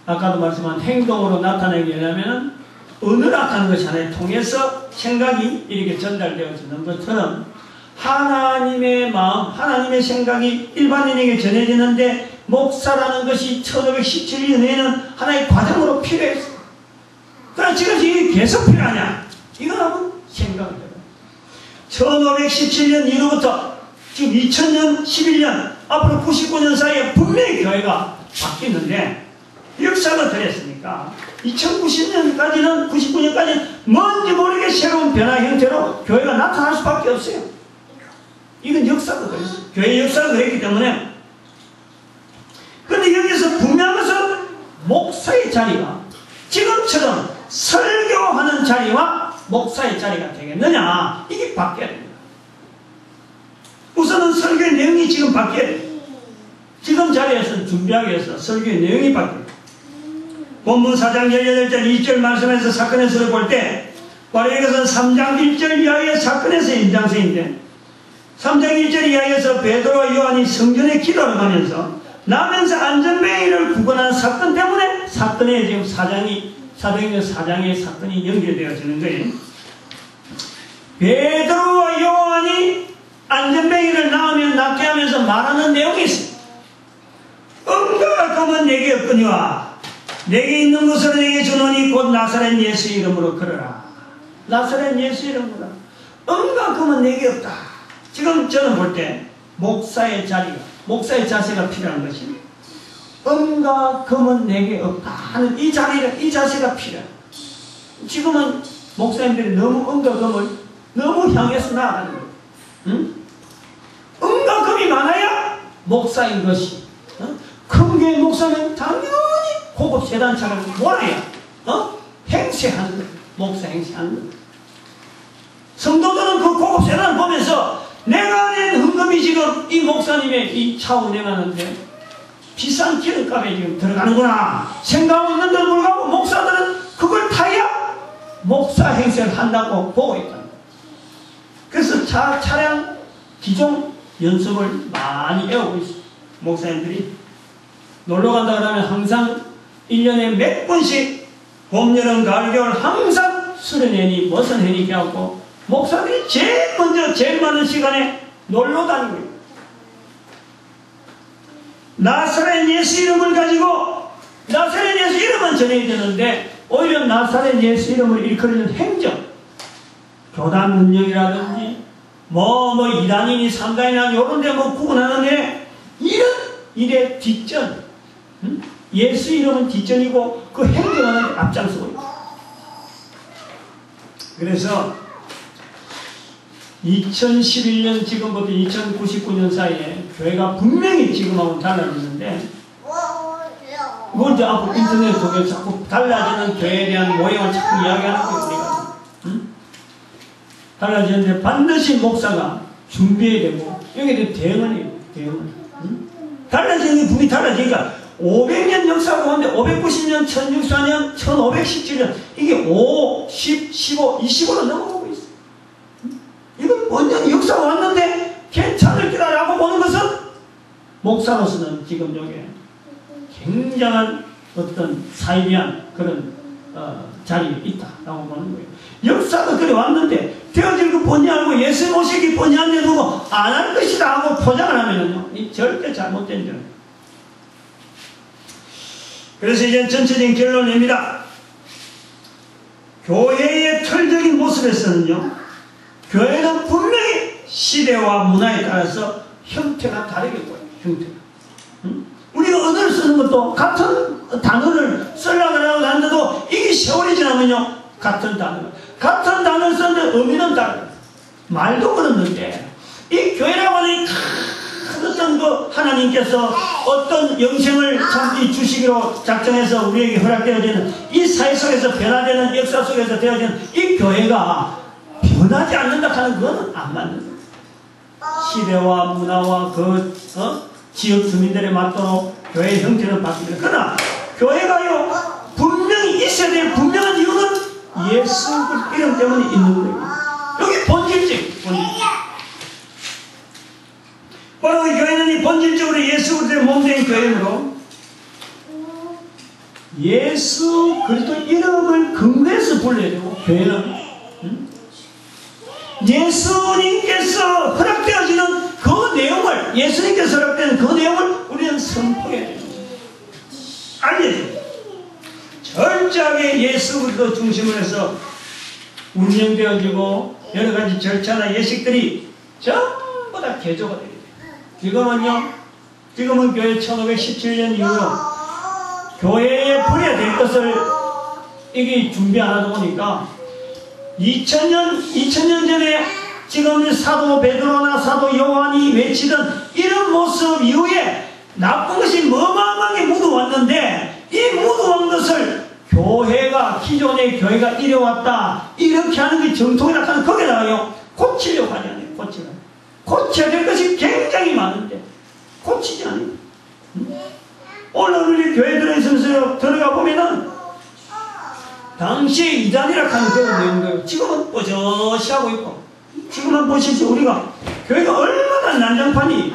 아까도 말씀한 행동으로 나타내게 되려면 언어락하는 것이 하나를 통해서 생각이 이렇게 전달되어지는 것처럼 하나님의 마음, 하나님의 생각이 일반인에게 전해지는데 목사라는 것이 1517년에는 하나의 과정으로 필요했어. 그러나 지금 이게 계속 필요하냐? 이건 한번 생각을 해봐요. 1517년 이후부터 지금 2000년, 11년, 앞으로 99년 사이에 분명히 교회가 바뀌는데 역사가 그랬으니까 2090년까지는 99년까지는 뭔지 모르게 새로운 변화 형태로 교회가 나타날 수밖에 없어요. 이건 역사가 그랬어요. 교회 역사가 그랬기 때문에. 그런데 여기서 분명한 것은 목사의 자리가 지금처럼 설교하는 자리와 목사의 자리가 되겠느냐, 이게 바뀌어야 됩니다. 우선은 설교의 내용이 지금 바뀌어야 돼요. 지금 자리에서 준비하기 위해서 설교의 내용이 바뀌어요. 본문 4장 18절 2절 말씀에서 사건에서 볼 때 바로 이것은 3장 1절 이하의 사건에서의 연장선인데 3장 1절 이하에서 베드로와 요한이 성전에 기도를 하면서 나면서 안전뱅이를 구건한 사건 때문에 사건에 지금 사도행전 4장의 사건이 연결되어지는 거예요. 베드로와 요한이 안전뱅이를 낫게 하면서 말하는 내용이 있어요. 은과 금은 내게 없거니와 내게 있는 것으로 내게 주노니 곧 나사렛 예수 이름으로 걸어라. 나사렛 예수 이름으로. 은과 금은 내게 없다. 지금 저는 볼 때 목사의 자세가 필요한 것입니다. 은과 금은 내게 없다 하는 이 자세가 필요해요. 지금은 목사님들이 너무 은과 금을 너무 향해서 나아가는 거예요. 응? 은과 금이 많아야 목사인 것이. 큰 교회 목사는 당연히 고급 세단차를 몰아야 행세하는 거예요. 목사 행세하는 거예요. 성도들은 그 고급 세단을 보면서 내가 낸 헌금이 지금 이 목사님의 이 차 운행하는데 비싼 기름값에 지금 들어가는구나 생각하고 있는데도 불구하고 목사들은 그걸 타야 목사 행세를 한다고 보고 있다. 그래서 차량 기종 연습을 많이 해오고 있어요. 목사님들이 놀러 간다 그러면 항상 1년에 몇 번씩 봄, 여름, 가을, 겨울 항상 수련회니 무슨 회니 해갖고 목사들이 제일 먼저 제일 많은 시간에 놀러 다니고 있어요. 나사렛 예수 이름을 가지고 나사렛 예수 이름은 전해야 되는데 오히려 나사렛 예수 이름을 일컬는 행정, 교단 운영이라든지 뭐 2단이니 3단이나 이런 데 뭐 구분하는데 이런 일의 뒷전 예수 이름은 뒷전이고 그 행동은 앞장서고 있고. 그래서 2011년 지금부터 2099년 사이에 교회가 분명히 지금하고 달라지는데, 그걸 이제 앞으로 인터넷 통해 자꾸 달라지는 교회에 대한 모형을 자꾸 이야기하는 거예요, 우리가. 달라지는데 반드시 목사가 준비해야 되고, 여기에 대해 대응을 해요, 대응을. 달라지는 게 분명히 달라지니까, 500년 역사가 가는데 590년, 1064년, 1517년, 이게 5, 10, 15, 20으로 넘어가고 있어요. 이건 완전히 역사가 왔는데 괜찮을 거라고 보는 것은 목사로서는 지금 여기에 굉장한 어떤 사이비한 그런 자리에 있다라고 보는 거예요. 역사가 그래 왔는데 되어질 거 뻔히 알고 예수 모시기 뻔히 안에 두고 안 할 것이다 하고 포장을 하면은요, 이 절대 잘못된 줄. 그래서 이제 전체적인 결론을 냅니다. 교회의 틀적인 모습에서는요, 교회는 분명히 시대와 문화에 따라서 형태가 다르게 보여요. 형태가. 우리가 언어를 쓰는 것도 같은 단어를 쓰려고 하는데도 이게 세월이 지나면요, 같은 단어를 쓰는데 의미는 다르다. 말도 그렇는데 이 교회라고 하는 어떤 그 하나님께서 어떤 영생을 참 주시기로 작정해서 우리에게 허락되어지는 이 사회 속에서 변화되는 역사 속에서 되어지는 이 교회가 변하지 않는다 하는 그거는 안 맞는 거예요. 시대와 문화와 그 지역 주민들에 맞도록 교회의 형태는 바뀝니다. 그러나 교회가요 분명히 있어야 될 분명한 이유는 예수 이름 때문에 있는 거예요. 여기 본질적. 바로 이 교회는 이 본질적으로 예수 그리스도의 몸된 교회이므로 예수 그리스도 이름을 근거해서 불러야 되고, 교회는 예수님께서 허락되어지는 그 내용을, 예수님께서 허락되는 그 내용을 우리는 선포해야 됩니다. 알려줘요. 철저하게 예수 그리스도 중심으로 해서 운영되어지고 여러가지 절차나 예식들이 전부 다 개조가 됩니다. 지금은 교회 1517년 이후로 교회에 버려야 될 것을 이게 준비 안 하다 보니까 2000년 전에 지금 사도 베드로나 사도 요한이 외치던 이런 모습 이후에 나쁜 것이 어마어마하게 묻어왔는데, 이 묻어온 것을 교회가, 기존의 교회가 이래왔다, 이렇게 하는 게 정통이라 하는 거기다가요 고치려고 하지 않아요. 고쳐야 될 것이 굉장히 많은데 고치지 않아요. 오늘 우리 교회 들어있으면서 들어가 보면은 당시에 이단이라 하는 그런 내용들 지금은 뽀젓이 하고 있고, 지금은 보십시오. 우리가 교회가 얼마나 난장판이,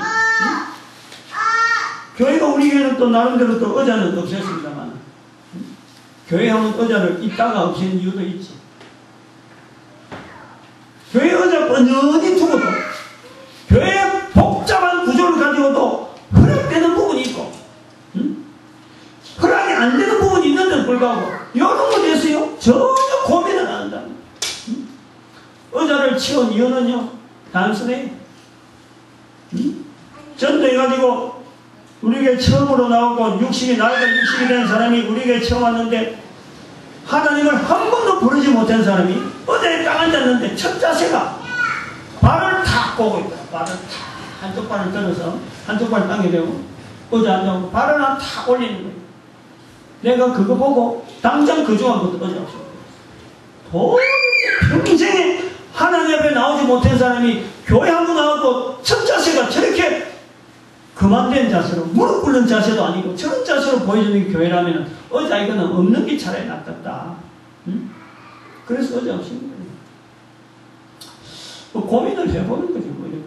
교회가 우리 교회는 또 나름대로 또 의자는 없앴습니다만, 교회 하면 의자를 있다가 없앤 이유도 있지. 교회 의자 뻔히 두고도 교회의 복잡한 구조를 가지고도 허락되는 부분이 있고, 허락이 안 되는 부분이 있는데도 불구하고 이런 거 대해서요 전혀 고민을 안 한다. 의자를 치운 이유는요 단순해요. 전도해가지고 우리에게 처음으로 나오고 나이가 60이 된 사람이 우리에게 처음 왔는데 하나님을 한 번도 부르지 못한 사람이 의자에 딱 앉았는데 첫 자세가 발을 탁 꼬고 있다. 발을 탁, 한쪽 발을 들어서 한쪽 발을 땅에 대고 의자 앉아서 발을 탁 올리는 거예요. 내가 그거 보고 당장 그 중간부터 의자 없어. 도대체 평생에 하나님 앞에 나오지 못한 사람이 교회 한번 나와도 첫 자세가 저렇게 그만된 자세로, 무릎 꿇는 자세도 아니고 저런 자세로 보여주는 게 교회라면 의자 이거는 없는 게 차라리 낫겠다. 그래서 의자 없는 거예요. 뭐 고민을 해보는 거죠. 뭐 이렇게.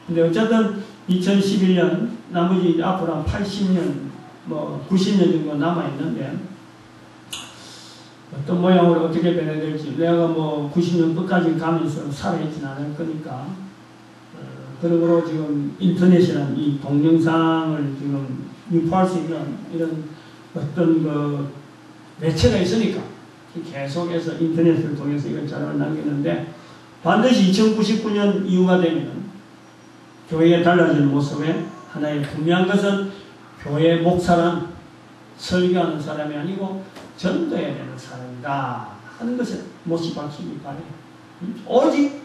근데 어쨌든 2011년 나머지 앞으로 한 80년 뭐 90년 정도 남아있는데 어떤 모양으로 어떻게 변해될지, 내가 뭐 90년 끝까지 가면서 살아있진 않을 거니까 그러므로 지금 인터넷이라는 이 동영상을 지금 유포할 수 있는 이런 어떤 그 매체가 있으니까 계속해서 인터넷을 통해서 이런 자료를 남기는데, 반드시 2099년 이후가 되면 교회의 달라지는 모습에 하나의 분명한 것은 교회 목사는 설교하는 사람이 아니고 전도해야 되는 사람이다 하는 것을 못이 박히기 바래요. 오직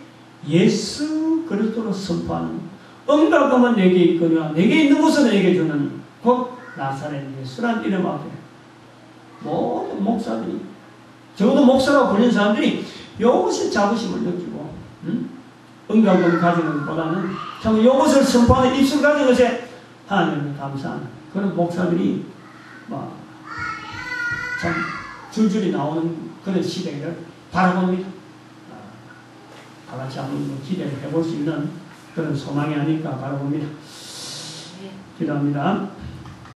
예수 그리스도로 선포하는 응답하면 내게 있거니와 내게 있는 것을 내게 주는 곧 나사렛 예수란 이름 앞에 모든 목사들이 적어도 목사라고 불리는 사람들이 이것에 자부심을 느끼고 응답을 가지는 것보다는 참 이것을 선포하는 입술 가진 것에 하나님을 감사하는 그런 목사들이 참 줄줄이 나오는 그런 시대를 바라봅니다. 다 같이 한번 기대를 해볼 수 있는 그런 소망이 아닐까 바라봅니다. 기도합니다.